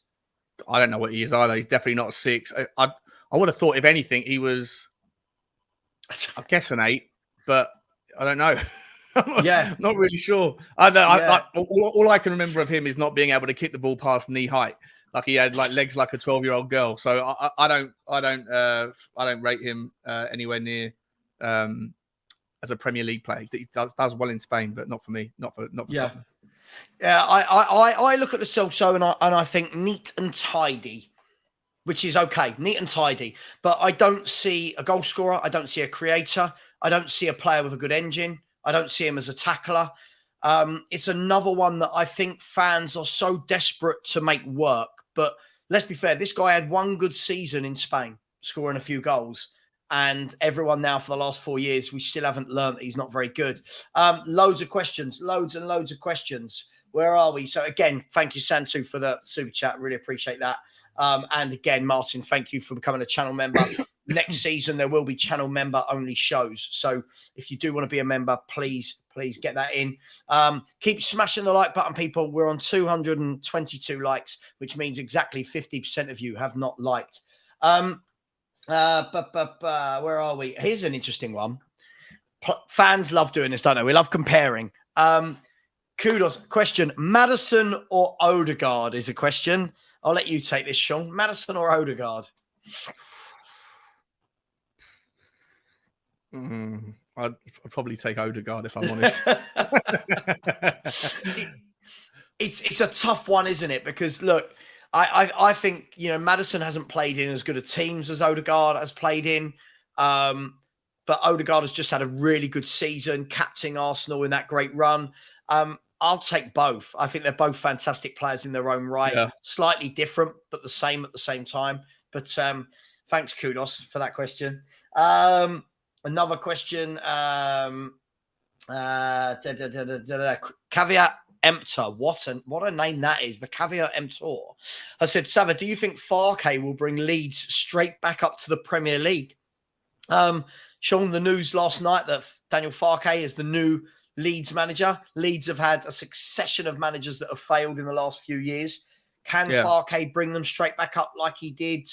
B: I don't know what he is either. He's definitely not a 6. I would have thought, if anything, he was, I guess, an 8, but I don't know. I'm not really sure. All I can remember of him is not being able to kick the ball past knee height. Like he had legs like a 12-year-old girl. So I don't rate him anywhere near as a Premier League player. He does well in Spain, but not for me. Not for Tottenham.
A: Yeah. I look at the Celso and I think neat and tidy, which is okay, neat and tidy. But I don't see a goal scorer. I don't see a creator. I don't see a player with a good engine. I don't see him as a tackler. It's another one that I think fans are so desperate to make work. But let's be fair, this guy had one good season in Spain, scoring a few goals. And everyone now for the last 4 years, we still haven't learned that he's not very good. Loads of questions, loads and loads of questions. Where are we? So again, thank you, Santu, for the super chat. Really appreciate that. And again, Martin, thank you for becoming a channel member. Next season, there will be channel member only shows. So if you do want to be a member, please get that in. Keep smashing the like button, people. We're on 222 likes, which means exactly 50% of you have not liked. Where are we? Here's an interesting one. Fans love doing this, don't they? We love comparing. Kudos. Question: Maddison or Odegaard is a question. I'll let you take this, Sean. Maddison or Odegaard?
B: I'd probably take Odegaard if I'm honest.
A: It's a tough one, isn't it? Because look, I think Maddison hasn't played in as good a teams as Odegaard has played in, but Odegaard has just had a really good season, captaining Arsenal in that great run. I'll take both. I think they're both fantastic players in their own right. Yeah. Slightly different, but the same at the same time. But thanks, Kudos, for that question. Another question. Caveat emptor. What a name that is. The caveat emptor. I said, Savva, do you think Farke will bring Leeds straight back up to the Premier League? Sean, the news last night that Daniel Farke is the new Leeds manager. Leeds have had a succession of managers that have failed in the last few years. Can Farke bring them straight back up like he did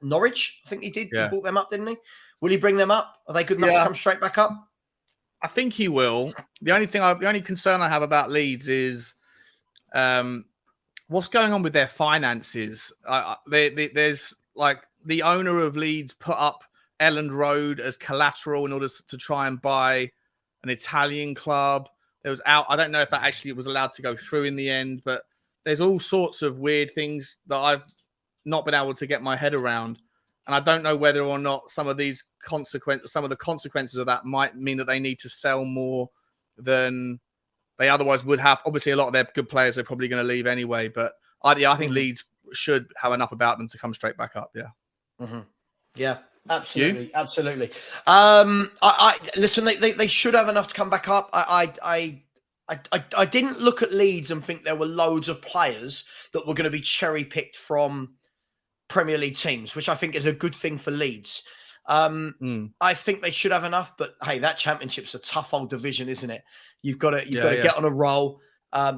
A: Norwich? I think he did. Yeah. He brought them up, didn't he? Will he bring them up? Are they good enough to come straight back up?
B: I think he will. The only concern I have about Leeds is what's going on with their finances. There's like the owner of Leeds put up Elland Road as collateral in order to try and buy an Italian club. There was I don't know if that actually was allowed to go through in the end, but there's all sorts of weird things that I've not been able to get my head around. And I don't know whether or not some of the consequences of that might mean that they need to sell more than they otherwise would have. Obviously, a lot of their good players are probably going to leave anyway. But I think Leeds should have enough about them to come straight back up. Yeah.
A: Mm-hmm. Yeah. Absolutely, absolutely. I listen. They should have enough to come back up. I didn't look at Leeds and think there were loads of players that were going to be cherry picked from Premier League teams, which I think is a good thing for Leeds. I think they should have enough, but hey, that Championship's a tough old division, isn't it? You've got to get on a roll.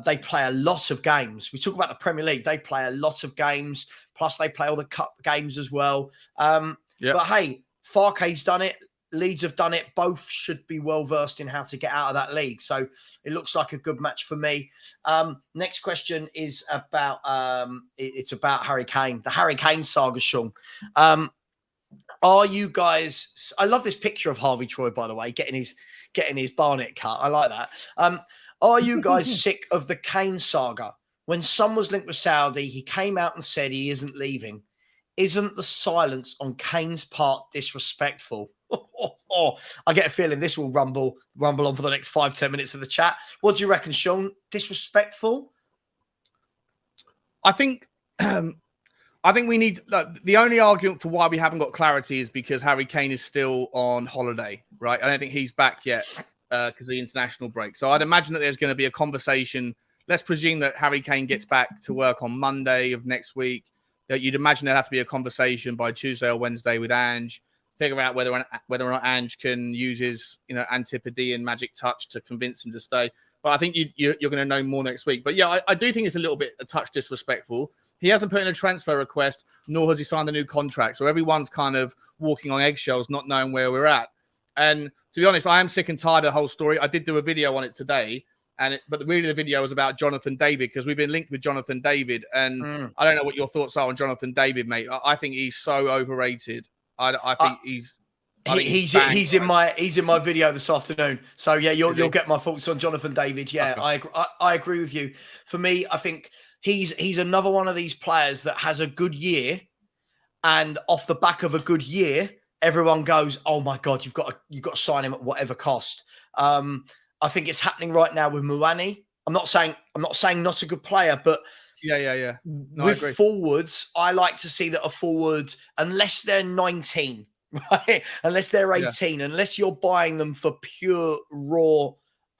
A: They play a lot of games. We talk about the Premier League; they play a lot of games. Plus, they play all the cup games as well. But hey, Farke's done it. Leeds have done it. Both should be well versed in how to get out of that league. So it looks like a good match for me. Next question is about it's about Harry Kane, the Harry Kane saga, Sean. Are you guys? I love this picture of Harvey Troy, by the way, getting his Barnet cut. I like that. Are you guys sick of the Kane saga? When Son was linked with Saudi, he came out and said he isn't leaving. Isn't the silence on Kane's part disrespectful? I get a feeling this will rumble on for the next 5-10 minutes of the chat. What do you reckon, Sean? Disrespectful?
B: I think we need the only argument for why we haven't got clarity is because Harry Kane is still on holiday, right? I don't think he's back yet because of the international break. So I'd imagine that there's going to be a conversation. Let's presume that Harry Kane gets back to work on Monday of next week. That you'd imagine there'd have to be a conversation by Tuesday or Wednesday with Ange, figure out whether or not Ange can use his Antipodean magic touch to convince him to stay. But I think you're going to know more next week. But yeah, I do think it's a touch disrespectful. He hasn't put in a transfer request, nor has he signed a new contract. So everyone's kind of walking on eggshells, not knowing where we're at. And to be honest, I am sick and tired of the whole story. I did do a video on it today. But really the video was about Jonathan David because we've been linked with Jonathan David. And I don't know what your thoughts are on Jonathan David, mate. I think he's so overrated. I think
A: he's in my video this afternoon. So yeah, you'll get my thoughts on Jonathan David. Yeah, okay. I agree with you. For me, I think he's another one of these players that has a good year, and off the back of a good year, everyone goes, "Oh my God, you've got to sign him at whatever cost." I think it's happening right now with Muani. I'm not saying not a good player, but
B: yeah. No,
A: with forwards, I like to see that a forward, unless they're 19, right? Unless they're 18, unless you're buying them for pure raw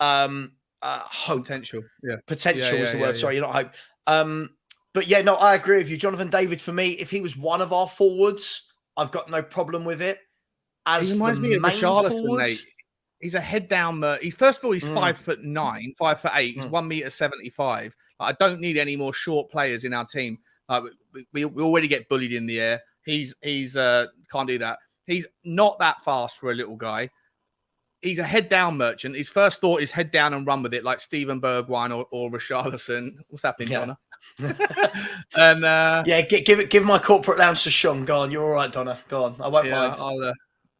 A: hope.
B: Potential. Yeah.
A: Potential is the word. Sorry, you're not hope. But yeah, no, I agree with you. Jonathan David, for me, if he was one of our forwards, I've got no problem with it.
B: He reminds me of Richarlison, mate. He's a head down. He's first of all, he's 5'9", 5'8". He's 1.75 m. I don't need any more short players in our team. We already get bullied in the air. He's can't do that. He's not that fast for a little guy. He's a head down merchant. His first thought is head down and run with it, like Steven Bergwijn or Richarlison. What's happening, Donna? And
A: yeah, give my corporate lounge to Sean. Go on, you're all right, Donna. Go on, I won't mind.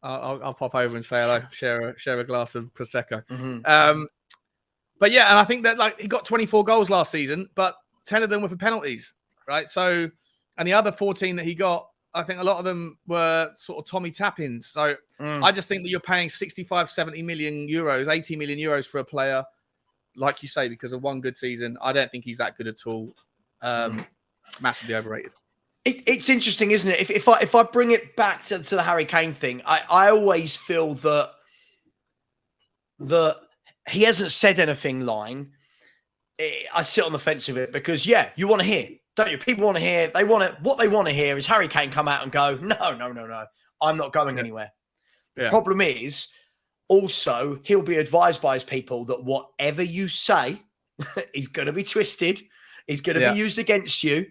B: I'll pop over and say hello, share a glass of Prosecco. But yeah, and I think that he got 24 goals last season, but 10 of them were for penalties, right? So, and the other 14 that he got, I think a lot of them were sort of Tommy tap-ins. So I just think that you're paying 65, 70 million euros, 80 million euros for a player, like you say, because of one good season. I don't think he's that good at all. Massively overrated.
A: It's interesting, isn't it? If I bring it back to the Harry Kane thing, I always feel that he hasn't said anything lying. I sit on the fence of it because, yeah, you want to hear, don't you? People want to hear. What they want to hear is Harry Kane come out and go, no, I'm not going anywhere. The problem is also he'll be advised by his people that whatever you say is going to be twisted, is going to be used against you.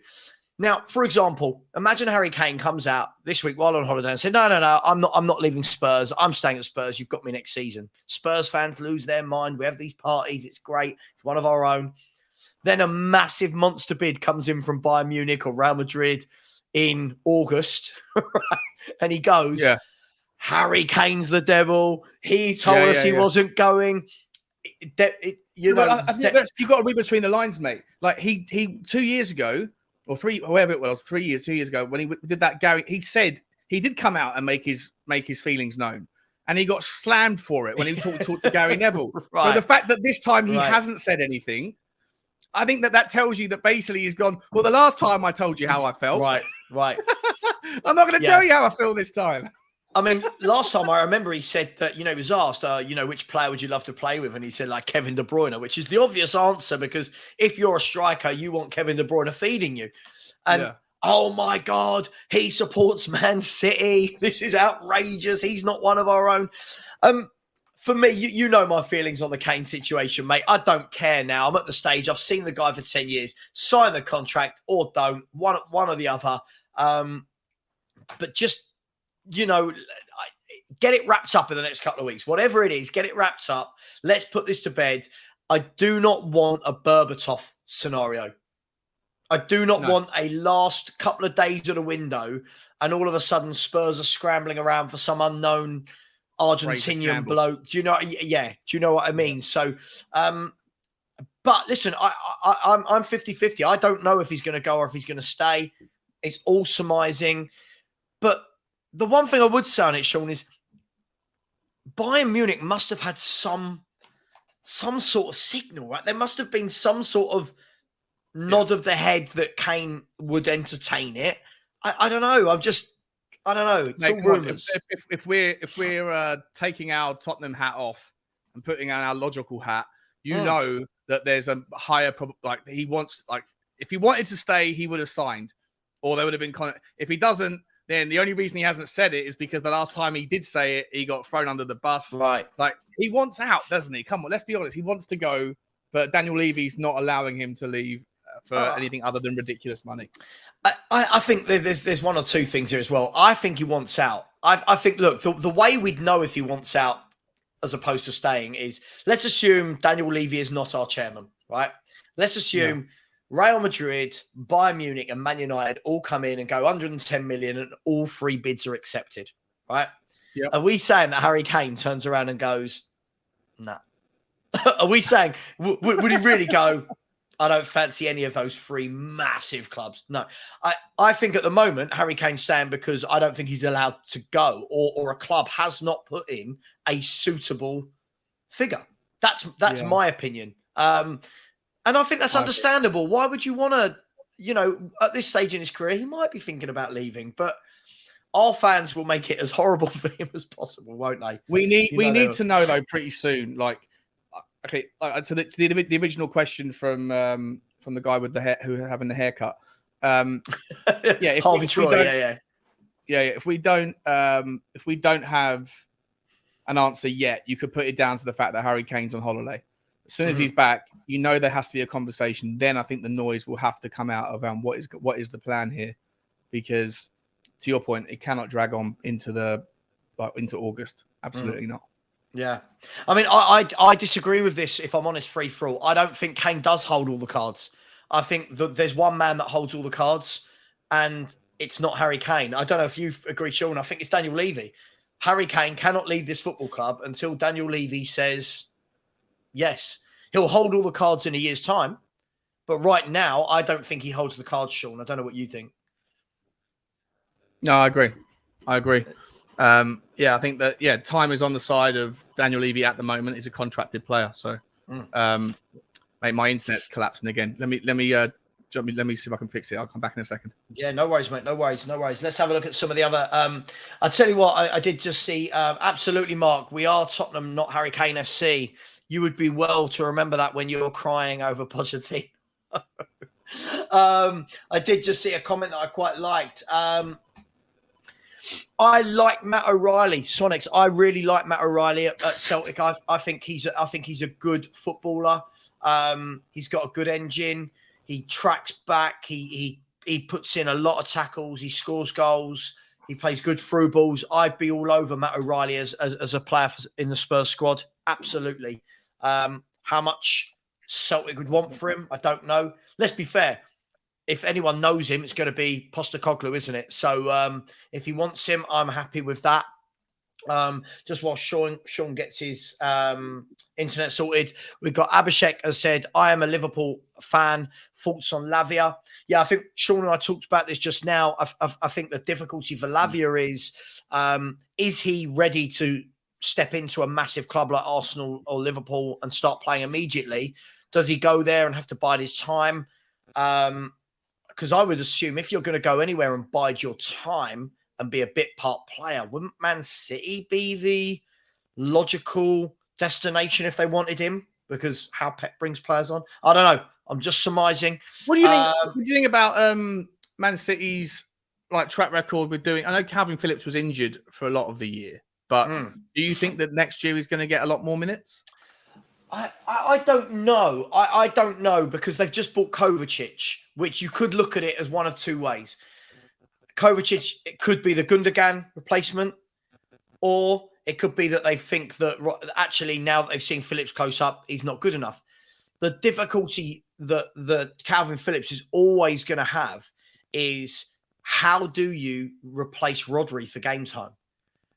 A: Now, for example, imagine Harry Kane comes out this week while on holiday and said, no, I'm not leaving Spurs. I'm staying at Spurs. You've got me next season. Spurs fans lose their mind. We have these parties. It's great. It's one of our own. Then a massive monster bid comes in from Bayern Munich or Real Madrid in August. And he goes, Harry Kane's the devil. He told us he wasn't going.
B: I think you've got to read between the lines, mate. Like he 2 years ago, or 3 years ago, when he did that, Gary, he said he did come out and make his feelings known, and he got slammed for it when he talked to Gary Neville. So the fact that this time he hasn't said anything, I think that tells you that basically he's gone, well, the last time I told you how I felt.
A: Right.
B: I'm not going to tell you how I feel this time.
A: I mean, last time I remember he said that, he was asked, which player would you love to play with? And he said like Kevin De Bruyne, which is the obvious answer because if you're a striker, you want Kevin De Bruyne feeding you. And oh my God, he supports Man City. This is outrageous. He's not one of our own. For me, you know my feelings on the Kane situation, mate. I don't care now. I'm at the stage. I've seen the guy for 10 years. Sign the contract or don't. One or the other. But just, get it wrapped up in the next couple of weeks. Whatever it is, get it wrapped up. Let's put this to bed. I do not want a Berbatov scenario. I do not want a last couple of days of the window and all of a sudden Spurs are scrambling around for some unknown Argentinian bloke. Do you know? Yeah. Do you know what I mean? Yeah. So, but listen, I'm 50-50. I don't know if he's going to go or if he's going to stay. It's all surmising. But the one thing I would say on it, Sean, is Bayern Munich must have had some sort of signal, right? There must have been some sort of nod of the head that Kane would entertain it. I don't know. I don't know. It's all rumors.
B: If we're taking our Tottenham hat off and putting on our logical hat, you know that there's a higher he wants, if he wanted to stay, he would have signed, or there would have been if he doesn't, then the only reason he hasn't said it is because the last time he did say it, he got thrown under the bus.
A: Right.
B: Like, he wants out, doesn't he? Come on, let's be honest. He wants to go, but Daniel Levy's not allowing him to leave for anything other than ridiculous money.
A: I think there's one or two things here as well. I think he wants out. I think, look, the way we'd know if he wants out as opposed to staying is, let's assume Daniel Levy is not our chairman, right? Let's assume Real Madrid, Bayern Munich, and Man United all come in and go 110 million and all three bids are accepted, right? Yeah. Are we saying that Harry Kane turns around and goes, nah? Are we saying, would he really go, I don't fancy any of those three massive clubs? No. I think at the moment, Harry Kane's staying because I don't think he's allowed to go, or a club has not put in a suitable figure. That's my opinion. And I think that's understandable. Why would you want to, at this stage in his career, he might be thinking about leaving, but our fans will make it as horrible for him as possible, won't they?
B: We need to know, though, pretty soon. Okay, so the original question from the guy with the hair, who having the haircut.
A: Harvey Troy.
B: If we don't have an answer yet, you could put it down to the fact that Harry Kane's on holiday. As soon as he's back, there has to be a conversation. Then I think the noise will have to come out around what is the plan here, because to your point, it cannot drag on into August. Absolutely not.
A: Yeah. I mean, I disagree with this, if I'm honest, free for all. I don't think Kane does hold all the cards. I think that there's one man that holds all the cards, and it's not Harry Kane. I don't know if you agree, Sean. I think it's Daniel Levy. Harry Kane cannot leave this football club until Daniel Levy says yes. He'll hold all the cards in a year's time, but right now, I don't think he holds the cards, Sean. I don't know what you think.
B: No, I agree. I think that time is on the side of Daniel Levy at the moment. He's a contracted player, so mate, my internet's collapsing again. Let me see if I can fix it. I'll come back in a second.
A: Yeah, no worries, mate. No worries. Let's have a look at some of the other. I'll tell you what, I did just see. Absolutely, Mark. We are Tottenham, not Harry Kane FC. You would be well to remember that when you're crying over Pochettino. I did just see a comment that I quite liked. I like Matt O'Reilly, Sonics. I really like Matt O'Reilly at Celtic. I think he's a good footballer. He's got a good engine. He tracks back. He puts in a lot of tackles. He scores goals. He plays good through balls. I'd be all over Matt O'Reilly as a player in the Spurs squad. Absolutely. How much Celtic would want for him, I don't know. Let's be fair. If anyone knows him, it's going to be Postecoglou, isn't it? So if he wants him, I'm happy with that. Just while Sean gets his internet sorted, we've got Abhishek has said, I am a Liverpool fan. Thoughts on Lavia? Yeah, I think Sean and I talked about this just now. I think the difficulty for Lavia is he ready to step into a massive club like Arsenal or Liverpool and start playing immediately? Does he go there and have to bide his time? Because I would assume if you're going to go anywhere and bide your time and be a bit part player, wouldn't Man City be the logical destination if they wanted him? Because how Pep brings players on, I don't know. I'm just surmising.
B: What do you think? What do you think about Man City's track record with doing? I know Calvin Phillips was injured for a lot of the year, but do you think that next year he's going to get a lot more minutes?
A: I don't know. I don't know, because they've just bought Kovacic, which you could look at it as one of two ways. Kovacic, it could be the Gundogan replacement, or it could be that they think that actually now that they've seen Phillips close up, he's not good enough. The difficulty that Calvin Phillips is always going to have is how do you replace Rodri for game time?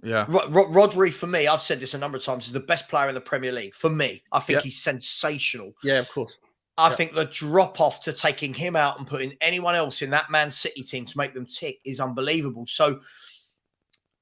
B: Yeah.
A: Rodri, for me, I've said this a number of times, is the best player in the Premier League. For me, I think he's sensational.
B: Yeah, of course.
A: I think the drop off to taking him out and putting anyone else in that Man City team to make them tick is unbelievable. So,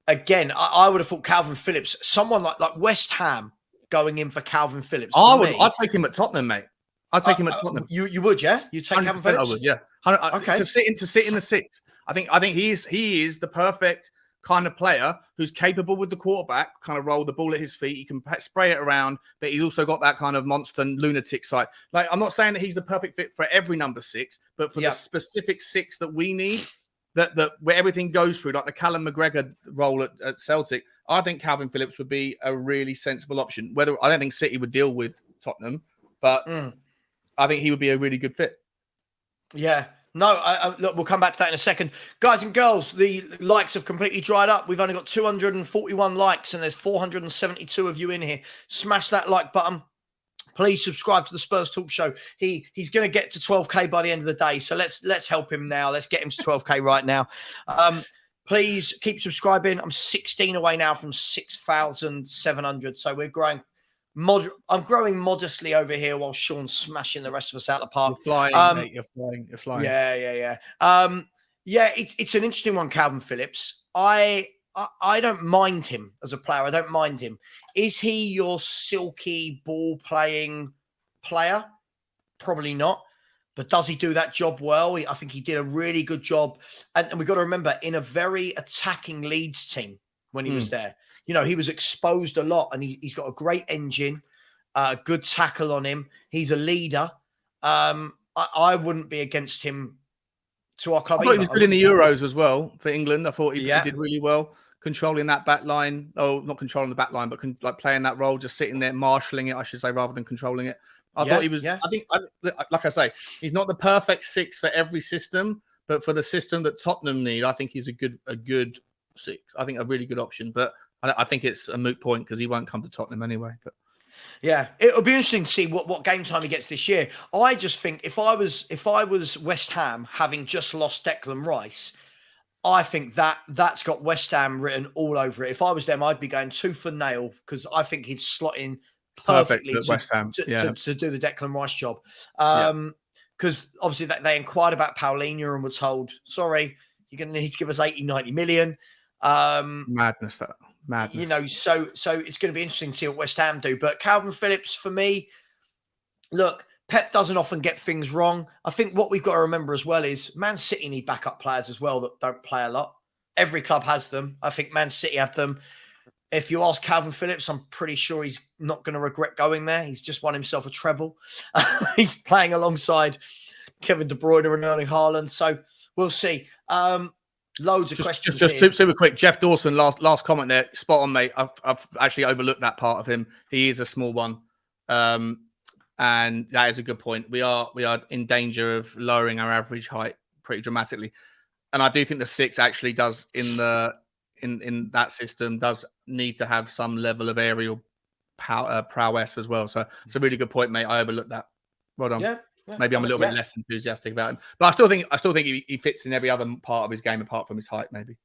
A: again, I would have thought Calvin Phillips, someone like West Ham going in for Calvin Phillips.
B: I'd take him at Tottenham, mate. I'd take him at Tottenham.
A: You would, yeah? You take Calvin Phillips?
B: I would, yeah.
A: Okay.
B: To sit in the six. I think he is the perfect kind of player who's capable with the quarterback, kind of roll the ball at his feet. He can spray it around, but he's also got that kind of monster lunatic side. Like, I'm not saying that he's the perfect fit for every number 6, but for the specific 6 that we need, that where everything goes through, like the Callum McGregor role at Celtic, I think Calvin Phillips would be a really sensible option. Whether I don't think City would deal with Tottenham, but I think he would be a really good fit.
A: Yeah. No, look, we'll come back to that in a second. Guys and girls, the likes have completely dried up. We've only got 241 likes and there's 472 of you in here. Smash that like button. Please subscribe to the Spurs Talk Show. He's going to get to 12K by the end of the day. So let's help him now. Let's get him to 12K right now. Please keep subscribing. I'm 16 away now from 6,700. So we're growing. I'm growing modestly over here while Sean's smashing the rest of us out the park.
B: You're flying, mate. You're flying.
A: Yeah. It's an interesting one, Calvin Phillips. I don't mind him as a player. I don't mind him. Is he your silky ball-playing player? Probably not. But does he do that job well? I think he did a really good job. And we've got to remember, in a very attacking Leeds team when he was there, you know, he was exposed a lot and he's got a great engine, good tackle on him. He's a leader. I wouldn't be against him to our club.
B: I thought he was good in the Euros as well for England. I thought he did really well, controlling that back line. Oh, not controlling the back line, but like playing that role, just sitting there, marshalling it, I should say, rather than controlling it. I thought he was, I think, like I say, he's not the perfect 6 for every system, but for the system that Tottenham need, I think he's a good 6. I think a really good option, but I think it's a moot point because he won't come to Tottenham anyway. But
A: yeah, it'll be interesting to see what game time he gets this year. I just think if I was West Ham, having just lost Declan Rice, I think that's got West Ham written all over it. If I was them, I'd be going tooth for nail because I think he'd slot in perfectly to
B: West Ham
A: to do the Declan Rice job. Because obviously they inquired about Paulinho and were told, sorry, you're going to need to give us 80, 90 million.
B: Madness.
A: You know, so it's going to be interesting to see what West Ham do. But Calvin Phillips, for me, look, Pep doesn't often get things wrong. I think what we've got to remember as well is Man City need backup players as well that don't play a lot. Every club has them. I think Man City have them. If you ask Calvin Phillips, I'm pretty sure he's not going to regret going there. He's just won himself a treble. He's playing alongside Kevin De Bruyne and Erling Haaland. So we'll see. Loads of questions.
B: Just super quick. Jeff Dawson, last comment there. Spot on, mate. I've actually overlooked that part of him. He is a small one. And that is a good point. We are in danger of lowering our average height pretty dramatically. And I do think the 6 actually does in that system does need to have some level of aerial prowess as well. So it's a really good point, mate. I overlooked that. Well done. Yeah. Maybe I'm a little bit less enthusiastic about him, but I still think he fits in every other part of his game apart from his height. Maybe.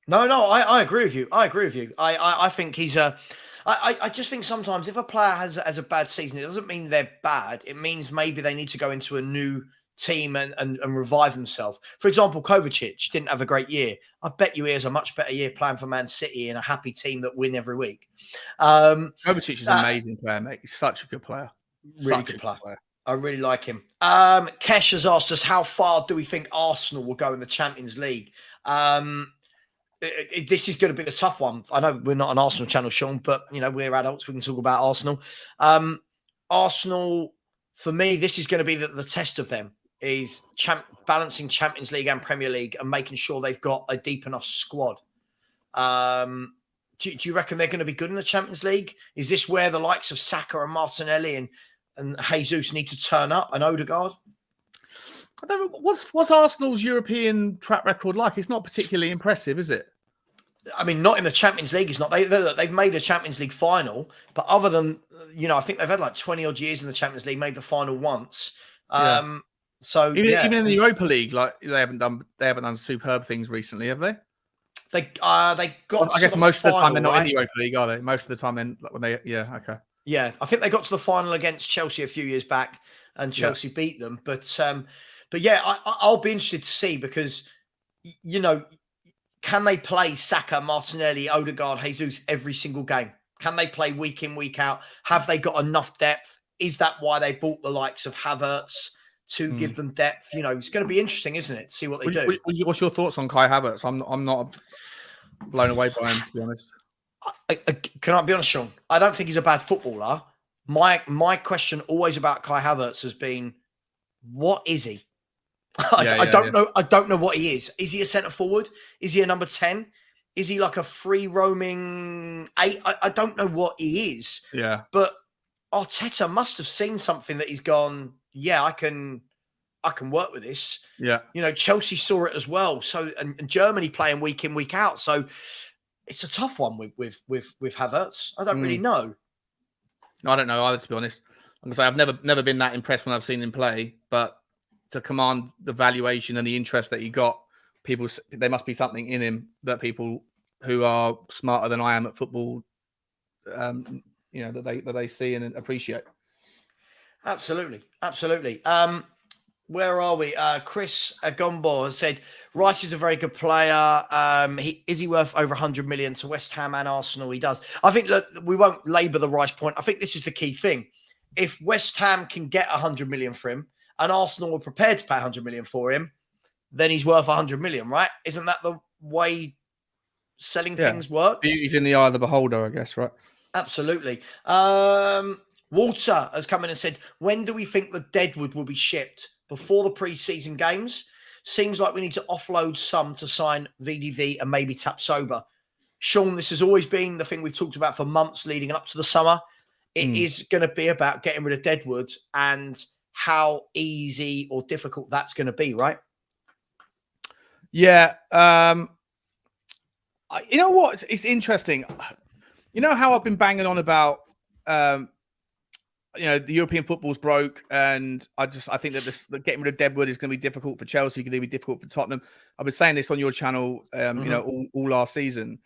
A: No, I agree with you. I think he's I just think sometimes if a player has a bad season, it doesn't mean they're bad. It means maybe they need to go into a new team and revive themselves. For example, Kovacic didn't have a great year. I bet you he has a much better year playing for Man City in a happy team that win every week.
B: Kovacic is an amazing player, mate. He's such a good player.
A: Really good player. I really like him. Kesh has asked us, how far do we think Arsenal will go in the Champions League? This is going to be a tough one. I know we're not an Arsenal channel, Sean, but you know we're adults. We can talk about Arsenal. Arsenal, for me, this is going to be the test of them is balancing Champions League and Premier League and making sure they've got a deep enough squad. Do you reckon they're going to be good in the Champions League? Is this where the likes of Saka and Martinelli and Jesus need to turn up, and Odegaard?
B: I don't know, what's Arsenal's European track record like? It's not particularly impressive, is it?
A: I mean, not in the Champions League. It's not. They've made a Champions League final, but other than I think they've had like 20 odd years in the Champions League, made the final once.
B: Yeah.
A: So
B: Even in the Europa League, like they haven't done superb things recently, have they?
A: They got.
B: Well, I guess most of the time they're not
A: right?
B: in the Europa League, are they? Most of the time, then when they, okay.
A: Yeah, I think they got to the final against Chelsea a few years back, and Chelsea beat them. But yeah, I'll be interested to see because can they play Saka, Martinelli, Odegaard, Jesus every single game? Can they play week in, week out? Have they got enough depth? Is that why they bought the likes of Havertz to give them depth? It's going to be interesting, isn't it? To see what they do.
B: What's your thoughts on Kai Havertz? I'm not blown away by him, to be honest.
A: Can I be honest, Sean? I don't think he's a bad footballer. My question always about Kai Havertz has been, what is he? I don't know. I don't know what he is. Is he a centre forward? Is he a number 10? Is he like a free roaming 8? I don't know what he is.
B: Yeah.
A: But Arteta must have seen something that he's gone, yeah, I can work with this.
B: Yeah.
A: Chelsea saw it as well. So and Germany playing week in, week out. So it's a tough one with Havertz. I don't really know.
B: I don't know either, to be honest. Like I say, I've never been that impressed when I've seen him play, but to command the valuation and the interest that he got, there must be something in him that people who are smarter than I am at football, that they see and appreciate.
A: Absolutely. Where are we? Chris Agombo has said Rice is a very good player. Is he worth over 100 million to West Ham and Arsenal? He does. I think that we won't labour the Rice point. I think this is the key thing. If West Ham can get 100 million for him and Arsenal are prepared to pay 100 million for him, then he's worth 100 million, right? Isn't that the way selling things works?
B: He's in the eye of the beholder, I guess, right?
A: Absolutely. Walter has come in and said, when do we think the Deadwood will be shipped? Before the pre-season games? Seems like we need to offload some to sign VDV and maybe Tapsoba. Sean, this has always been the thing we've talked about for months leading up to the summer. It is going to be about getting rid of Deadwood and how easy or difficult that's going to be, right?
B: Yeah. You know what? It's interesting. You know how I've been banging on about, the European football's broke, and I think that getting rid of Deadwood is going to be difficult for Chelsea, going to be difficult for Tottenham. I've been saying this on your channel, all last season.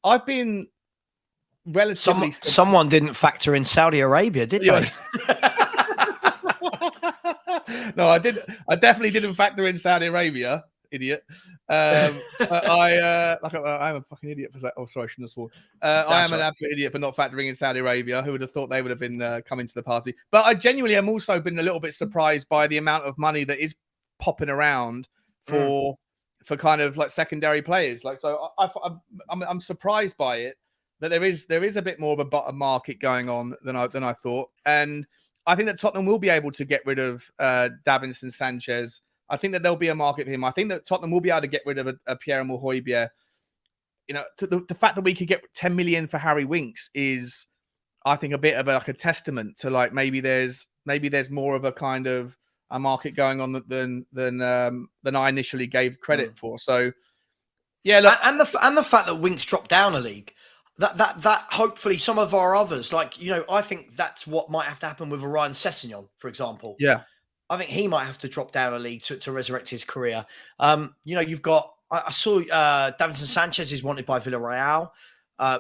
B: I've been relatively.
A: Someone didn't factor in Saudi Arabia, did they?
B: No, I did. I definitely didn't factor in Saudi Arabia. Idiot. I'm a fucking idiot for that. Oh, sorry, I shouldn't have sworn. I am an absolute idiot for not factoring in Saudi Arabia. Who would have thought they would have been coming to the party? But I genuinely am also been a little bit surprised by the amount of money that is popping around for kind of like secondary players. Like, so I'm surprised by it that there is a bit more of a bottom market going on than I thought, and I think that Tottenham will be able to get rid of Davinson Sanchez. I think that there'll be a market for him. I think that Tottenham will be able to get rid of a Pierre Højbjerg. The fact that we could get 10 million for Harry Winks is, I think, a bit of a testament to like maybe there's more of a kind of a market going on than I initially gave credit for. So yeah, look,
A: and the fact that Winks dropped down a league, that hopefully some of our others, I think that's what might have to happen with Ryan Sessegnon, for example.
B: Yeah.
A: I think he might have to drop down a league to resurrect his career. You've got, I saw Davinson Sanchez is wanted by Villarreal.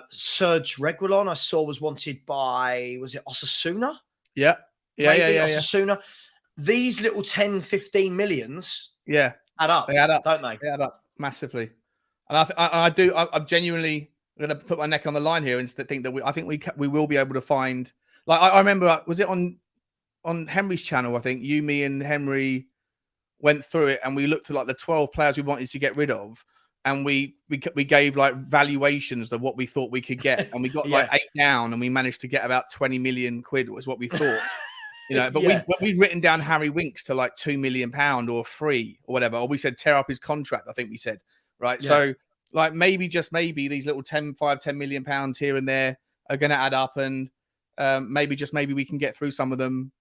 A: Serge Reguilon, I saw, was wanted by, was it Osasuna?
B: Yeah.
A: Osasuna. These little 10, 15 millions add up.
B: They add up,
A: don't they?
B: They add up massively. And I'm genuinely going to put my neck on the line here and think that we will be able to find, like, I remember, was it on Henry's channel? I think you, me, and Henry went through it, and we looked at like the 12 players we wanted to get rid of, and we gave like valuations of what we thought we could get, and we got like 8 down, and we managed to get about 20 million quid was what we thought. But we'd written down Harry Winks to like £2 million or 3 or whatever, or we said tear up his contract. I think we said, right. Yeah. So like maybe these little 10 million pounds here and there are going to add up, and maybe we can get through some of them.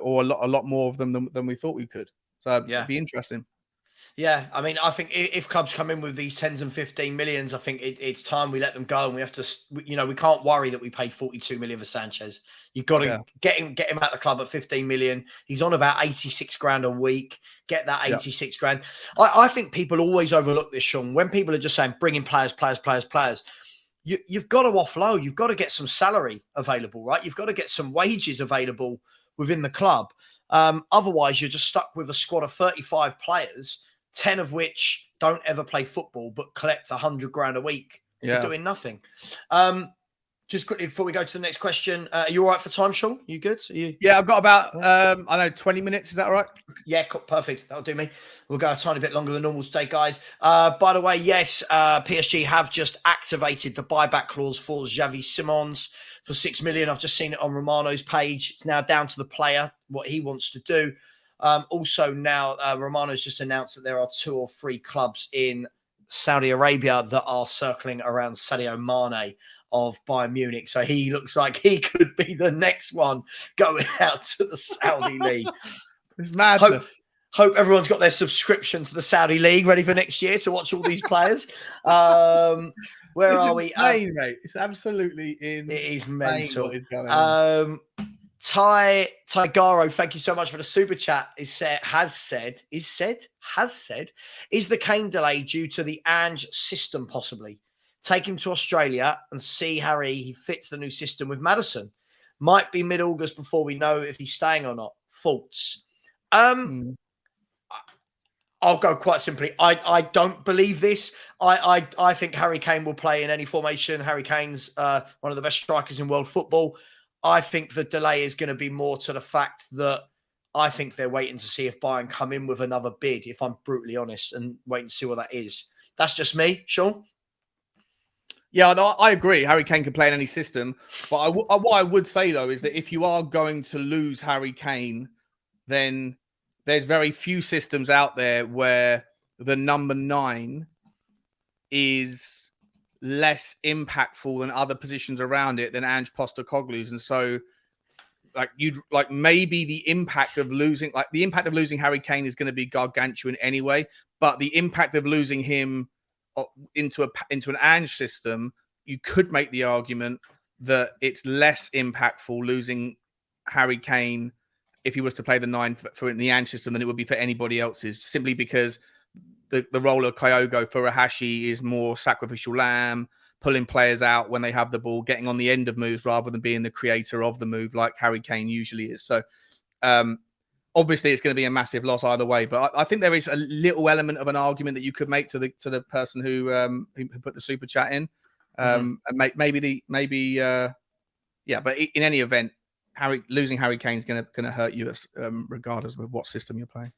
B: Or a lot more of them than we thought we could. So it'd be interesting.
A: Yeah, I mean, I think if clubs come in with these 10s and 15 millions, I think it's time we let them go, and we have to, we can't worry that we paid 42 million for Sanchez. You've got to get him out the club at 15 million. He's on about 86 grand a week. Get that 86 grand. I think people always overlook this, Sean. When people are just saying bring in players, you've got to offload. You've got to get some salary available, right? You've got to get some wages available within the club. Otherwise, you're just stuck with a squad of 35 players, 10 of which don't ever play football but collect 100 grand a week for doing nothing. Just quickly before we go to the next question, are you all right for time, Sean? You good?
B: Yeah, I've got about, 20 minutes. Is that all right?
A: Yeah, perfect. That'll do me. We'll go a tiny bit longer than normal today, guys. By the way, yes, PSG have just activated the buyback clause for Xavi Simons for 6 million. I've just seen it on Romano's page. It's now down to the player, what he wants to do. Also now, Romano's just announced that there are 2 or 3 clubs in Saudi Arabia that are circling around Sadio Mane of Bayern Munich. So he looks like he could be the next one going out to the Saudi League.
B: It's madness.
A: Hope everyone's got their subscription to the Saudi League ready for next year to watch all these players. Where are we?
B: Insane, mate. It's absolutely insane.
A: It is mental.
B: What is going on.
A: Tigaro, thank you so much for the super chat. Is the Kane delay due to the Ange system possibly? Take him to Australia and see how he fits the new system with Maddison. Might be mid-August before we know if he's staying or not. Thoughts? I'll go quite simply. I don't believe this. I think Harry Kane will play in any formation. Harry Kane's one of the best strikers in world football. I think the delay is going to be more to the fact that I think they're waiting to see if Bayern come in with another bid, if I'm brutally honest, and waiting to see what that is. That's just me, Sean.
B: Yeah, no, I agree. Harry Kane can play in any system. But what I would say, though, is that if you are going to lose Harry Kane, then there's very few systems out there where the number 9 is less impactful than other positions around it than Ange Postecoglou's. And so maybe the impact of losing Harry Kane is going to be gargantuan anyway, but the impact of losing him into an Ange system, you could make the argument that it's less impactful losing Harry Kane if he was to play the 9 for the Ange system than it would be for anybody else's, simply because the role of Kyogo for Furuhashi is more sacrificial lamb, pulling players out when they have the ball, getting on the end of moves rather than being the creator of the move like Harry Kane usually is. So obviously it's going to be a massive loss either way, but I think there is a little element of an argument that you could make to the person who put the super chat in. And but in any event, losing Harry Kane is going to hurt you regardless of what system you're playing.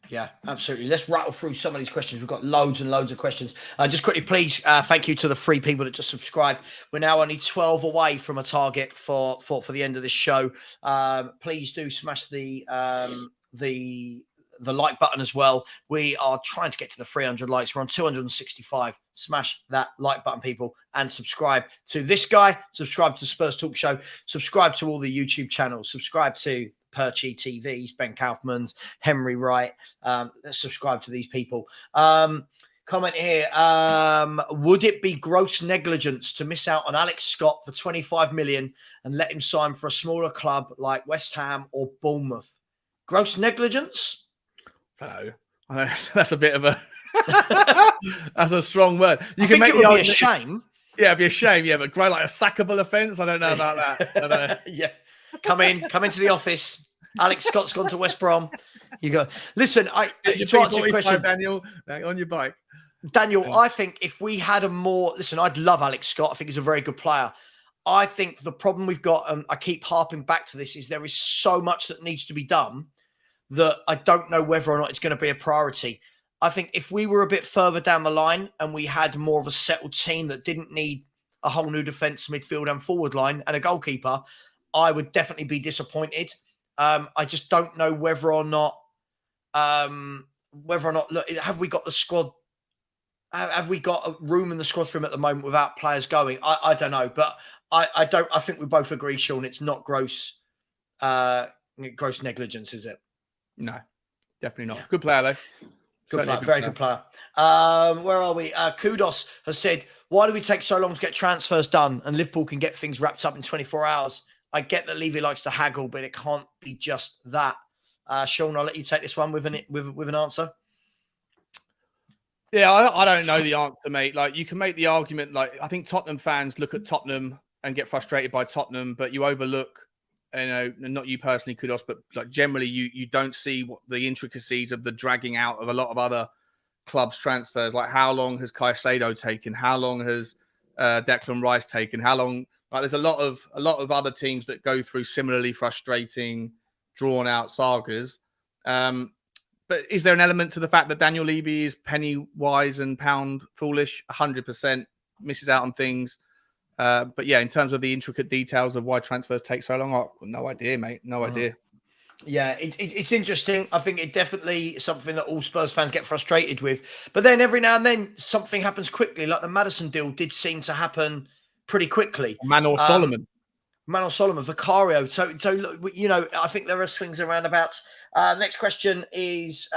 A: Yeah, absolutely. Let's rattle through some of these questions. We've got loads and loads of questions. Just quickly, please, thank you to the 3 people that just subscribed. We're now only 12 away from a target for the end of this show. Please do smash the like button as well. We are trying to get to the 300 likes. We're on 265. Smash that like button, people, and subscribe to this guy. Subscribe to Spurs Talk Show. Subscribe to all the YouTube channels. Subscribe to Perchy TV's, Ben Kaufman's, Henry Wright. Let's subscribe to these people. Comment here. Would it be gross negligence to miss out on Alex Scott for 25 million and let him sign for a smaller club like West Ham or Bournemouth? Gross negligence?
B: I know. That's a bit of a that's a strong word.
A: You can make it would be a shame.
B: Yeah, it'd be a shame. Yeah, but grow like a sackable offence. I don't know about that. I don't know.
A: Yeah. Come into the office. Alex Scott's gone to West Brom. You go. Listen, to answer your question,
B: Daniel, on your bike.
A: Daniel, I think if we had I'd love Alex Scott. I think he's a very good player. I think the problem we've got, and I keep harping back to this, is there is so much that needs to be done that I don't know whether or not it's going to be a priority. I think if we were a bit further down the line and we had more of a settled team that didn't need a whole new defence, midfield and forward line and a goalkeeper, I would definitely be disappointed. I just don't know whether or not, look, have we got the squad? Have we got a room in the squad for him at the moment without players going? I don't know, but I think we both agree, Sean, it's not gross negligence, is it?
B: No, definitely not. Yeah. Good player though.
A: Good player, very good player. Where are we? Kudos has said, why do we take so long to get transfers done and Liverpool can get things wrapped up in 24 hours? I get that Levy likes to haggle, but it can't be just that. Sean, I'll let you take this one with an answer.
B: Yeah, I don't know the answer, mate. Like, you can make the argument, like, I think Tottenham fans look at Tottenham and get frustrated by Tottenham, but you overlook, you know, not you personally, Kudos, but like generally you don't see what the intricacies of the dragging out of a lot of other clubs' transfers. Like, how long has Caicedo taken? How long has Declan Rice taken? How long? Like, there's a lot of other teams that go through similarly frustrating, drawn out sagas. But is there an element to the fact that Daniel Levy is penny wise and pound foolish? 100% misses out on things. But yeah, in terms of the intricate details of why transfers take so long, no idea, mate. No idea.
A: Yeah, it's interesting. I think it definitely is something that all Spurs fans get frustrated with. But then every now and then something happens quickly. Like the Maddison deal did seem to happen pretty quickly.
B: Manor Solomon.
A: Vicario. So look, you know, I think there are swings and roundabouts. Next question is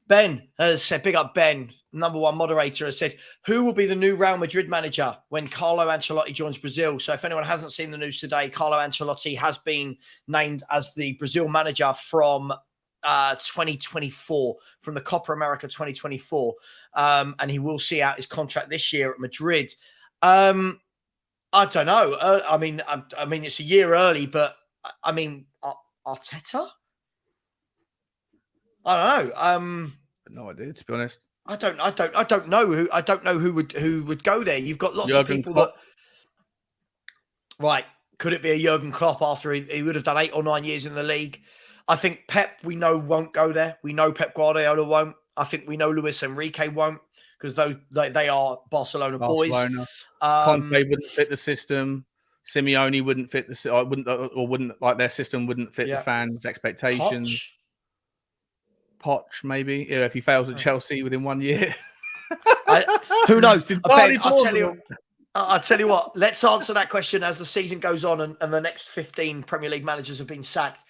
A: Ben has said, big up Ben, number one moderator, has said, who will be the new Real Madrid manager when Carlo Ancelotti joins Brazil? So if anyone hasn't seen the news today, Carlo Ancelotti has been named as the Brazil manager from 2024, from the Copa America 2024. And he will see out his contract this year at Madrid. I don't know. I mean, it's a year early, but I mean, Arteta. I don't know.
B: No idea, to be honest.
A: I don't know who would go there. You've got lots of people that. Right? Could it be a Jurgen Klopp after he would have done 8 or 9 years in the league? I think Pep, we know, won't go there. We know Pep Guardiola won't. I think we know Luis Enrique won't, because they are Barcelona boys.
B: Conte wouldn't fit the system. Simeone wouldn't fit wouldn't like their system wouldn't fit the fans' expectations. Poch, maybe, yeah, if he fails at Chelsea within 1 year.
A: Who knows? Ben, I'll tell you what. Let's answer that question as the season goes on and the next 15 Premier League managers have been sacked.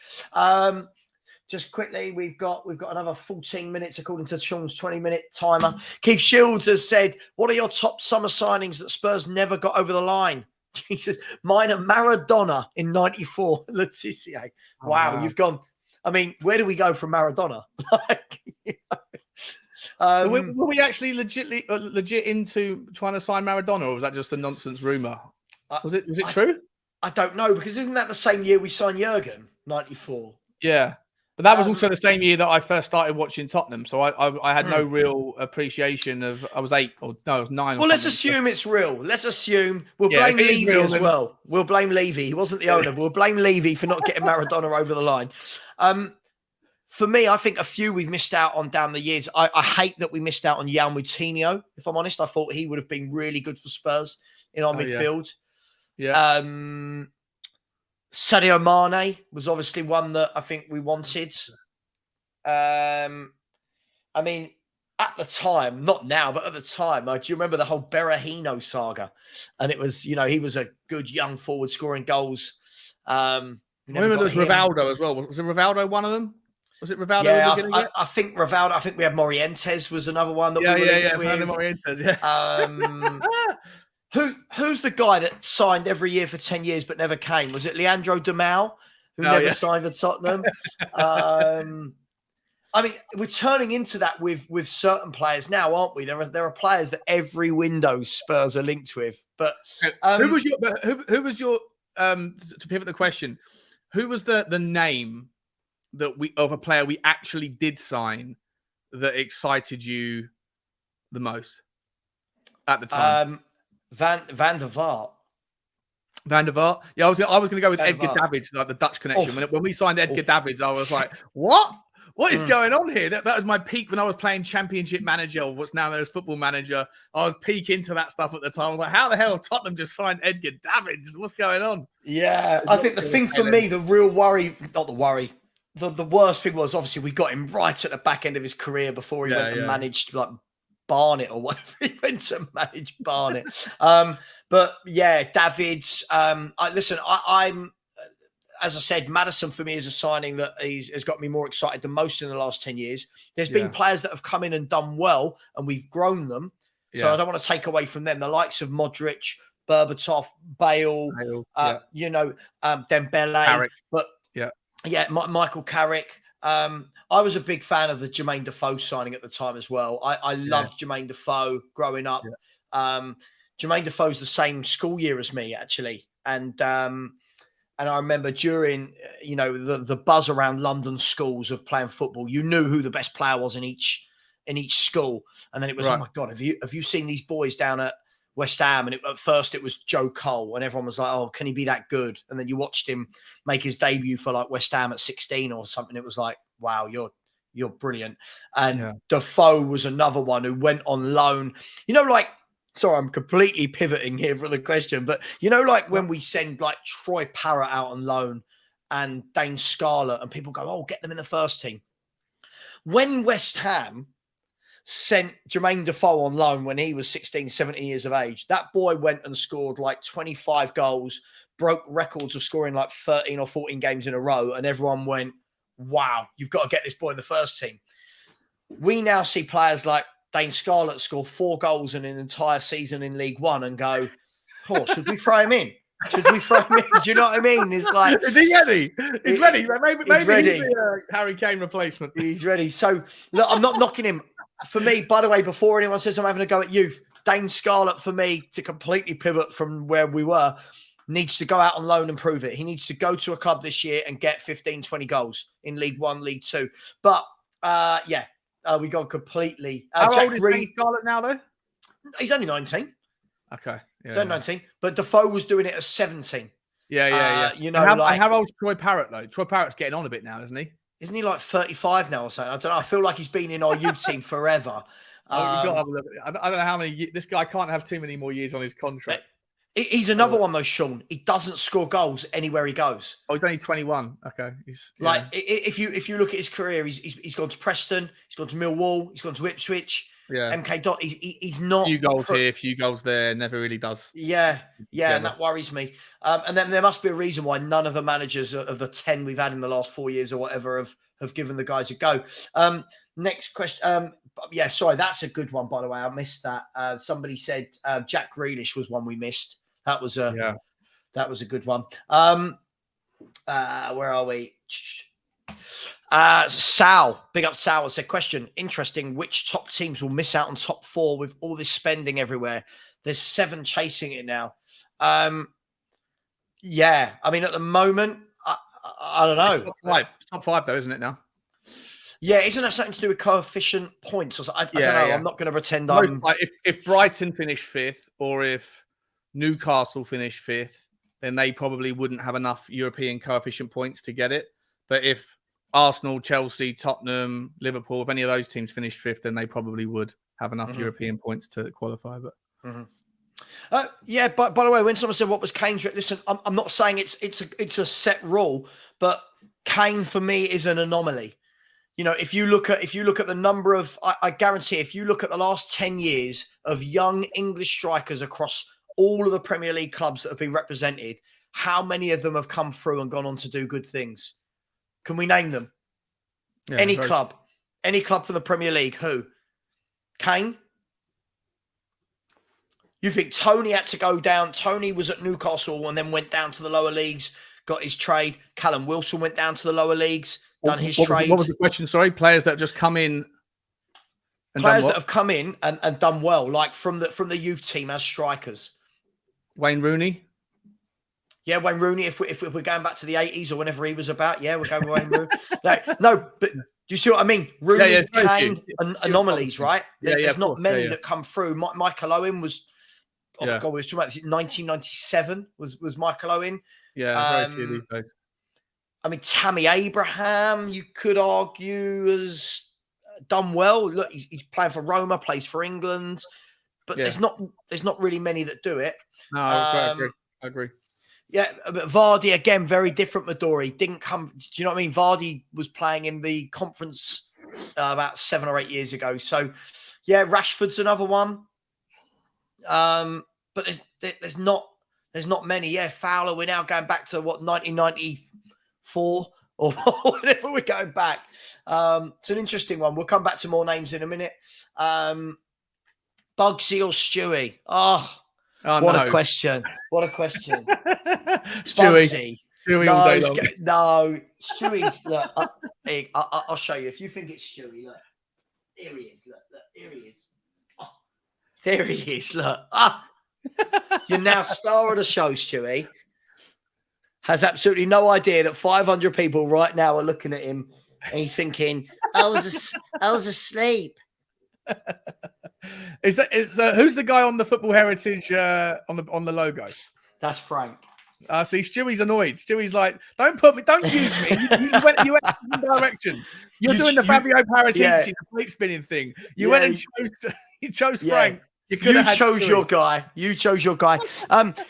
A: Just quickly, we've got another 14 minutes according to Sean's 20-minute timer. Keith Shields has said, what are your top summer signings that Spurs never got over the line? Jesus, mine are Maradona in 94, Letizia. Wow, you've gone. I mean, where do we go from Maradona?
B: Were we actually legit into trying to sign Maradona, or was that just a nonsense rumor? Was it true?
A: I don't know, because isn't that the same year we signed Jurgen, 94?
B: Yeah. But that was also the same year that I first started watching Tottenham. So I had no real appreciation of. I was 8 or no, I was 9.
A: Well, let's assume it's real. Let's assume we'll blame Levy as well. We'll blame Levy. He wasn't the owner. We'll blame Levy for not getting Maradona over the line. For me, I think a few we've missed out on down the years. I hate that we missed out on João Moutinho, if I'm honest. I thought he would have been really good for Spurs in our midfield.
B: Yeah.
A: Sadio Mane was obviously one that I think we wanted. I mean, at the time, not now, but at the time, do you remember the whole Berahino saga? And it was, you know, he was a good young forward scoring goals.
B: I remember there was Rivaldo as well. Was it Rivaldo one of them? Was it Rivaldo?
A: Yeah, I think Rivaldo. I think we had Morientes was another one that we were
B: Morientes,
A: Who's the guy that signed every year for 10 years but never came? Was it Leandro Demau, who never signed for Tottenham? I mean, we're turning into that with certain players now, aren't we? There are players that every window Spurs are linked with. But
B: who was your to pivot the question, who was the name that of a player we actually did sign that excited you the most at the time?
A: Van der Vaart.
B: Van der Vaart. Yeah, I was going to go with Edgar Davids, like the Dutch connection. When we signed Edgar Davids, I was like, what? What is going on here? That was my peak when I was playing Championship Manager, or what's now known as Football Manager. I was peak into that stuff at the time. I was like, how the hell have Tottenham just signed Edgar Davids? What's going on?
A: Yeah, I think the thing for me, the real worry, not the worry, the worst thing was obviously we got him right at the back end of his career before he went and managed like Barnet or whatever. He went to manage Barnet. But yeah, Davids. I'm as I said, Maddison for me is a signing that has got me more excited than most in the last 10 years. There's been players that have come in and done well, and we've grown them. So I don't want to take away from them. The likes of Modric, Berbatov, Bale, Dembele,
B: Carrick.
A: but Michael Carrick. I was a big fan of the Jermaine Defoe signing at the time as well. I loved Jermaine Defoe growing up. Jermaine Defoe's the same school year as me, actually. And I remember during, the buzz around London schools of playing football, you knew who the best player was in each school. And then it was, oh my God, have you seen these boys down at West Ham? And at first it was Joe Cole, and everyone was like, oh, can he be that good? And then you watched him make his debut for like West Ham at 16 or something. It was like, wow, you're brilliant. And Defoe was another one who went on loan, sorry, I'm completely pivoting here for the question, but when we send like Troy Parrott out on loan and Dane Scarlett, and people go, oh, get them in the first team. When West Ham sent Jermaine Defoe on loan when he was 16, 17 years of age, that boy went and scored like 25 goals, broke records of scoring like 13 or 14 games in a row. And everyone went, wow, you've got to get this boy in the first team. We now see players like Dane Scarlett score 4 goals in an entire season in League One and go, oh, should we throw him in? Should we throw him in? Do you know what I mean? It's like,
B: is he ready? He's ready. Maybe
A: he's ready.
B: He's the Harry Kane replacement.
A: He's ready. So look, I'm not knocking him. For me, by the way, before anyone says I'm having a go at youth, Dane Scarlett, for me, to completely pivot from where we were, needs to go out on loan and prove it. He needs to go to a club this year and get 15, 20 goals in League One, League Two. But we got completely.
B: How old is Dane Scarlett now, though?
A: He's only 19.
B: Okay.
A: He's only 19. But Defoe was doing it at 17.
B: Yeah. How old's Troy Parrott, though? Troy Parrott's getting on a bit now, isn't he?
A: Isn't he like 35 now or something? I don't know. I feel like he's been in our youth team forever.
B: You've got to have a look at it. I don't know how many. This guy can't have too many more years on his contract.
A: He's another one, though, Sean. He doesn't score goals anywhere he goes.
B: Oh, he's only 21. Okay.
A: If you look at his career, he's gone to Preston, he's gone to Millwall, he's gone to Ipswich.
B: Yeah.
A: MK Dot. He's not.
B: Few goals here, few goals there. Never really does.
A: Yeah, and that worries me. And then there must be a reason why none of the managers of the 10 we've had in the last 4 years or whatever have given the guys a go. Next question. Sorry, that's a good one, by the way. I missed that. Somebody said Jack Grealish was one we missed. That was a good one. Where are we? Sal, big up Sal, said, question, interesting, which top teams will miss out on top 4 with all this spending everywhere? There's 7 chasing it now. I mean, at the moment, I don't know.
B: It's top 5 though, isn't it now?
A: Yeah, isn't that something to do with coefficient points? Or something? I don't know. Yeah. I'm not going to pretend
B: if Brighton finished 5th or if Newcastle finished 5th, then they probably wouldn't have enough European coefficient points to get it. But if Arsenal, Chelsea, Tottenham, Liverpool, if any of those teams finished 5th, then they probably would have enough European points to qualify. But
A: but by the way, when someone said what was Kane's, listen, I'm not saying it's a set rule, but Kane for me is an anomaly. If you look at the number of, I guarantee, if you look at the last 10 years of young English strikers across all of the Premier League clubs that have been represented, how many of them have come through and gone on to do good things? Can we name them? Yeah, any club from the Premier League? Who? Kane? You think Tony had to go down? Tony was at Newcastle and then went down to the lower leagues, got his trade. Callum Wilson went down to the lower leagues, done his trade.
B: What was the question? Sorry, players that have just come in.
A: Players that have come in and done well, like from the youth team as strikers.
B: Wayne Rooney.
A: Yeah, Wayne Rooney. If we're going back to the 80s or whenever he was about, we're going with Wayne Rooney. No, but do you see what I mean? Rooney, Kane, anomalies, right? There's not many that come through. Michael Owen was. Oh my God, we were talking about this. 1997 was Michael Owen.
B: Yeah, very few these days.
A: I mean, Tammy Abraham, you could argue, has done well. Look, he's playing for Roma, plays for England, but there's not really many that do it.
B: No, I agree.
A: Yeah, but Vardy, again, very different. Midori didn't come. Do you know what I mean? Vardy was playing in the conference about 7 or 8 years ago. So, Rashford's another one. But there's not many. Yeah, Fowler. We're now going back to 1990. 4, or whatever we're going back. It's an interesting one. We'll come back to more names in a minute. Bugsy or Stewie? Oh, what a question. What a question.
B: Stewie.
A: Bugsy.
B: Stewie all day long.
A: No, Stewie's, look, I'll show you. If you think it's Stewie, look. Here he is. Look, here he is. Oh, there he is. Look. You're now star of the show, Stewie. Has absolutely no idea that 500 people right now are looking at him and he's thinking, I was asleep.
B: Who's the guy on the Football Heritage on the logo?
A: That's Frank.
B: See, Stewie's annoyed. Stewie's like, don't use me. You went in the direction. You're doing the Fabio Paratici, the plate spinning thing. You went and chose Frank. You
A: chose your guy. You chose your guy.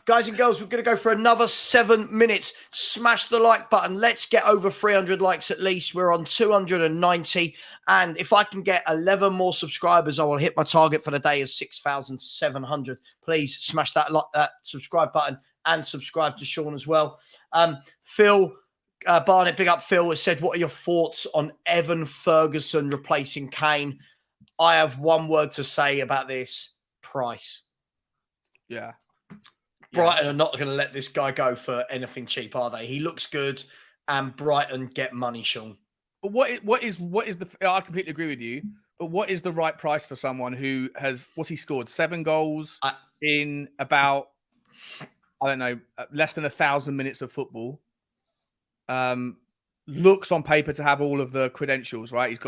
A: Guys and girls, we're going to go for another 7 minutes. Smash the like button. Let's get over 300 likes at least. We're on 290. And if I can get 11 more subscribers, I will hit my target for the day of 6,700. Please smash that subscribe button and subscribe to Sean as well. Phil Barnett, big up Phil, has said, what are your thoughts on Evan Ferguson replacing Kane? I have one word to say about this. Price.
B: Yeah.
A: Brighton are not going to let this guy go for anything cheap, are they? He looks good, and Brighton get money, Sean.
B: But what is the? I completely agree with you. But what is the right price for someone who has? What's he scored? 7 goals in about, I don't know, less than 1,000 minutes of football. Looks on paper to have all of the credentials, right?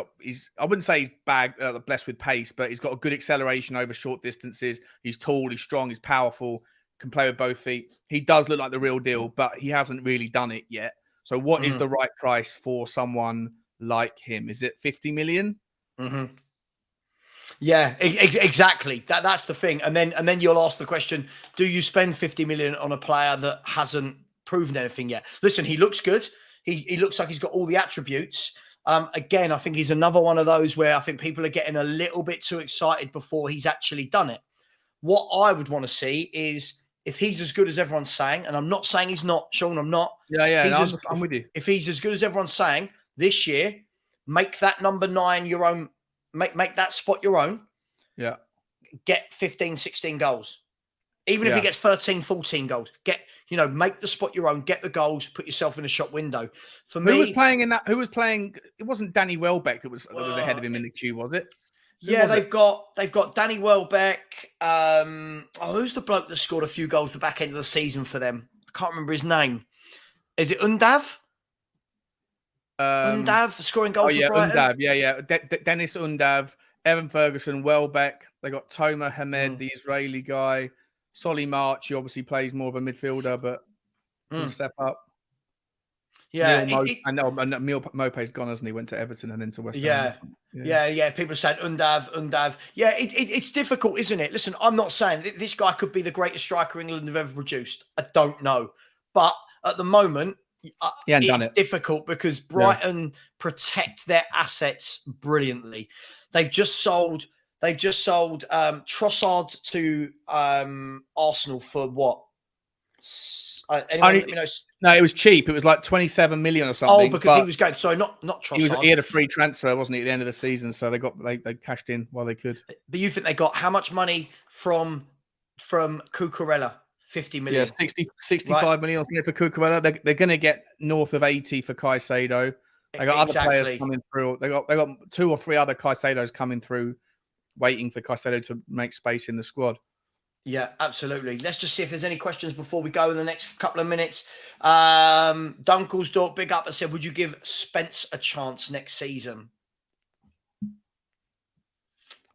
B: I wouldn't say he's blessed with pace, but he's got a good acceleration over short distances. He's tall, he's strong, he's powerful, can play with both feet. He does look like the real deal, but he hasn't really done it yet. So what is the right price for someone like him? Is it 50 million?
A: Mm-hmm. Yeah, exactly. That's the thing. And then you'll ask the question, do you spend 50 million on a player that hasn't proven anything yet? Listen, he looks good. He looks like he's got all the attributes. Again, I think he's another one of those where I think people are getting a little bit too excited before he's actually done it. What I would want to see is if he's as good as everyone's saying, and I'm not saying he's not, Sean, I'm not.
B: Yeah, I'm with you.
A: If he's as good as everyone's saying, this year, make that number 9 your own, make that spot your own.
B: Yeah.
A: Get 15, 16 goals. Even if he gets 13, 14 goals, make the spot your own, get the goals, put yourself in a shop window. For me,
B: who was playing? It wasn't Danny Welbeck that was ahead of him in the queue, was it?
A: They've got Danny Welbeck. Who's the bloke that scored a few goals the back end of the season for them? I can't remember his name. Is it Undav? Undav scoring goals for Brighton?
B: Undav. Yeah. Dennis Undav, Evan Ferguson, Welbeck. They got Toma Hamed, the Israeli guy. Solly March, he obviously plays more of a midfielder, but can step up.
A: Yeah.
B: Neil Mopé's gone, hasn't he? Went to Everton and then to West Ham.
A: Yeah. People said Undav. Yeah, it's difficult, isn't it? Listen, I'm not saying this guy could be the greatest striker England have ever produced. I don't know. But at the moment, it's difficult because Brighton protect their assets brilliantly. They've just sold Trossard to Arsenal for what?
B: No, it was cheap. It was like 27 million or something.
A: Oh, because he was going. Sorry, not Trossard.
B: He had a free transfer, wasn't he, at the end of the season? So they cashed in while they could.
A: But you think they got how much money from Cucurella? 50 million.
B: Yeah, 65 million for Cucurella. They're going to get north of 80 for Caicedo. They got other players coming through. They got 2 or 3 other Caicedos coming through, waiting for Caicedo to make space in the squad.
A: Yeah, absolutely. Let's just see if there's any questions before we go in the next couple of minutes. Dunkelsdorp, big up, and said, would you give Spence a chance next season?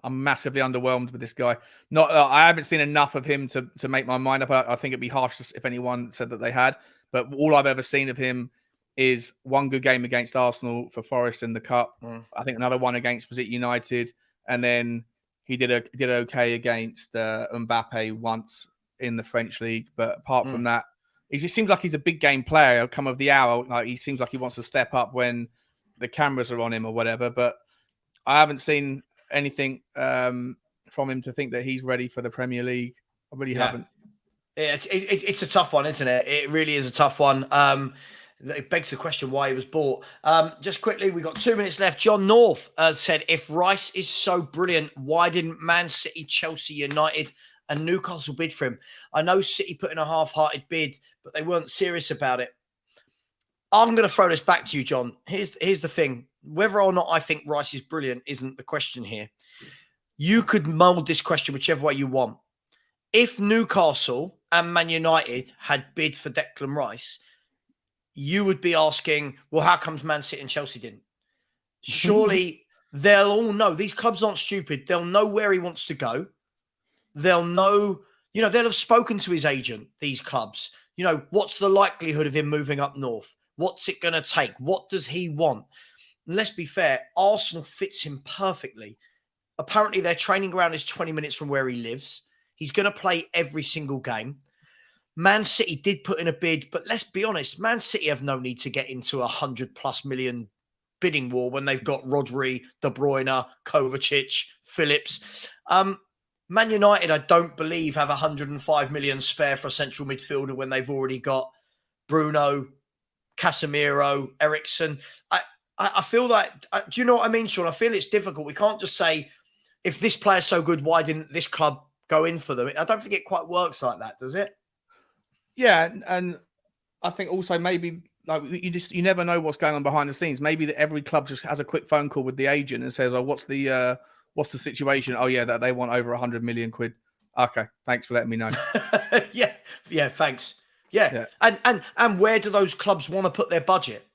B: I'm massively underwhelmed with this guy. I haven't seen enough of him to make my mind up. I think it'd be harsh if anyone said that they had. But all I've ever seen of him is one good game against Arsenal for Forest in the Cup. I think another one against United, and then he did okay against Mbappe once in the French league. But apart from that, he just seems like he's a big game player. He'll come of the hour. Like he seems like he wants to step up when the cameras are on him or whatever. But I haven't seen anything from him to think that he's ready for the Premier League. I really haven't.
A: Yeah, it's a tough one, isn't it? It really is a tough one. it begs the question why he was bought. Just quickly, we got 2 minutes left. John North said, if Rice is so brilliant, why didn't Man City, Chelsea, United and Newcastle bid for him? I know City put in a half-hearted bid, but they weren't serious about it. I'm going to throw this back to you, John. Here's the thing. Whether or not I think Rice is brilliant isn't the question here. You could mould this question whichever way you want. If Newcastle and Man United had bid for Declan Rice, you would be asking, well, how comes Man City and Chelsea didn't? Surely they'll all know. These clubs aren't stupid. They'll know where he wants to go. They'll know, they'll have spoken to his agent, these clubs. What's the likelihood of him moving up north? What's it going to take? What does he want? And let's be fair, Arsenal fits him perfectly. Apparently, their training ground is 20 minutes from where he lives. He's going to play every single game. Man City did put in a bid, but let's be honest, Man City have no need to get into $100+ million bidding war when they've got Rodri, De Bruyne, Kovacic, Phillips. Man United, I don't believe, have 105 million spare for a central midfielder when they've already got Bruno, Casemiro, Eriksen. I feel like, do you know what I mean, Sean? I feel it's difficult. We can't just say, if this player's so good, why didn't this club go in for them? I don't think it quite works like that, does it?
B: Yeah, and I think also maybe like you never know what's going on behind the scenes. Maybe that every club just has a quick phone call with the agent and says, "Oh, what's the situation? Oh, yeah, that they want over 100 million quid. Okay, thanks for letting me know."
A: yeah, thanks. Yeah. And where do those clubs want to put their budget?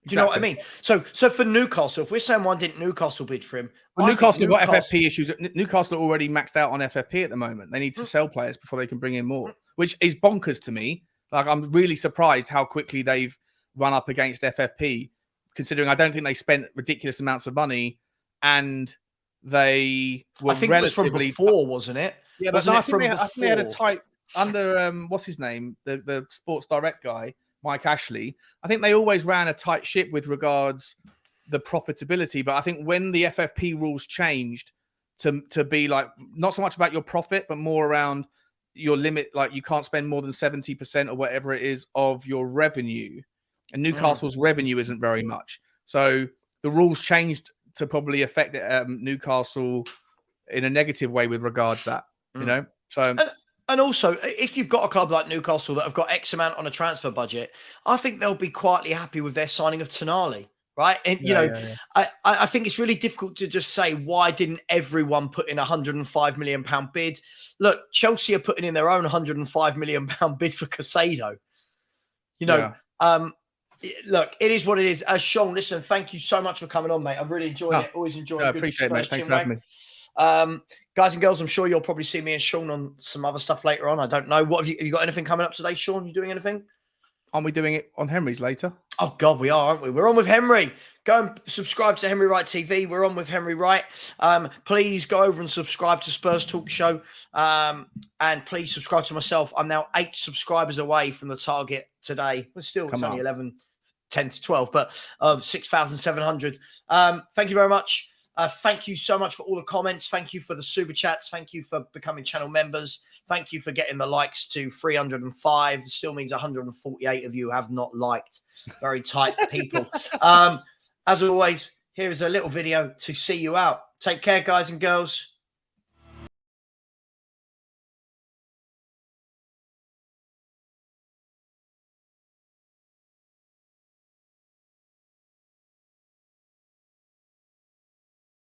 A: Do you know what I mean? So for Newcastle, if we're saying why didn't Newcastle bid for him?
B: Well, Newcastle have got FFP issues. Newcastle are already maxed out on FFP at the moment. They need to sell players before they can bring in more, which is bonkers to me. Like, I'm really surprised how quickly they've run up against FFP, considering I don't think they spent ridiculous amounts of money, and they were
A: relatively. It was from before, wasn't it?
B: Yeah, but I think they had a tight under what's his name, the Sports Direct guy, Mike Ashley. I think they always ran a tight ship with regards the profitability, but I think when the FFP rules changed to be like not so much about your profit, but more around your limit, like you can't spend more than 70% or whatever it is of your revenue, and Newcastle's revenue isn't very much, so the rules changed to probably affect Newcastle in a negative way with regards to that, so.
A: And also, if you've got a club like Newcastle that have got X amount on a transfer budget, I think they'll be quietly happy with their signing of Tonali, right? And, I think it's really difficult to just say, why didn't everyone put in a £105 million bid? Look, Chelsea are putting in their own £105 million bid for Casado. Look, it is what it is. Sean, listen, thank you so much for coming on, mate. I've really enjoyed it. Always enjoyed it.
B: I appreciate it, mate. Thanks for having me.
A: Guys and girls, I'm sure you'll probably see me and Sean on some other stuff later on. I don't know. Have you got anything coming up today, Sean? You doing anything?
B: Aren't we doing it on Henry's later?
A: Oh, God, we are, aren't we? We're on with Henry. Go and subscribe to Henry Wright TV. We're on with Henry Wright. Please go over and subscribe to Spurs Talk Show. And please subscribe to myself. I'm now 8 subscribers away from the target today. It's only 11, 10 to 12, but of 6,700. Thank you very much. Thank you so much for all the comments. Thank you for the super chats. Thank you for becoming channel members. Thank you for getting the likes to 305. It still means 148 of you have not liked. Very tight people. As always, here is a little video to see you out. Take care, guys and girls.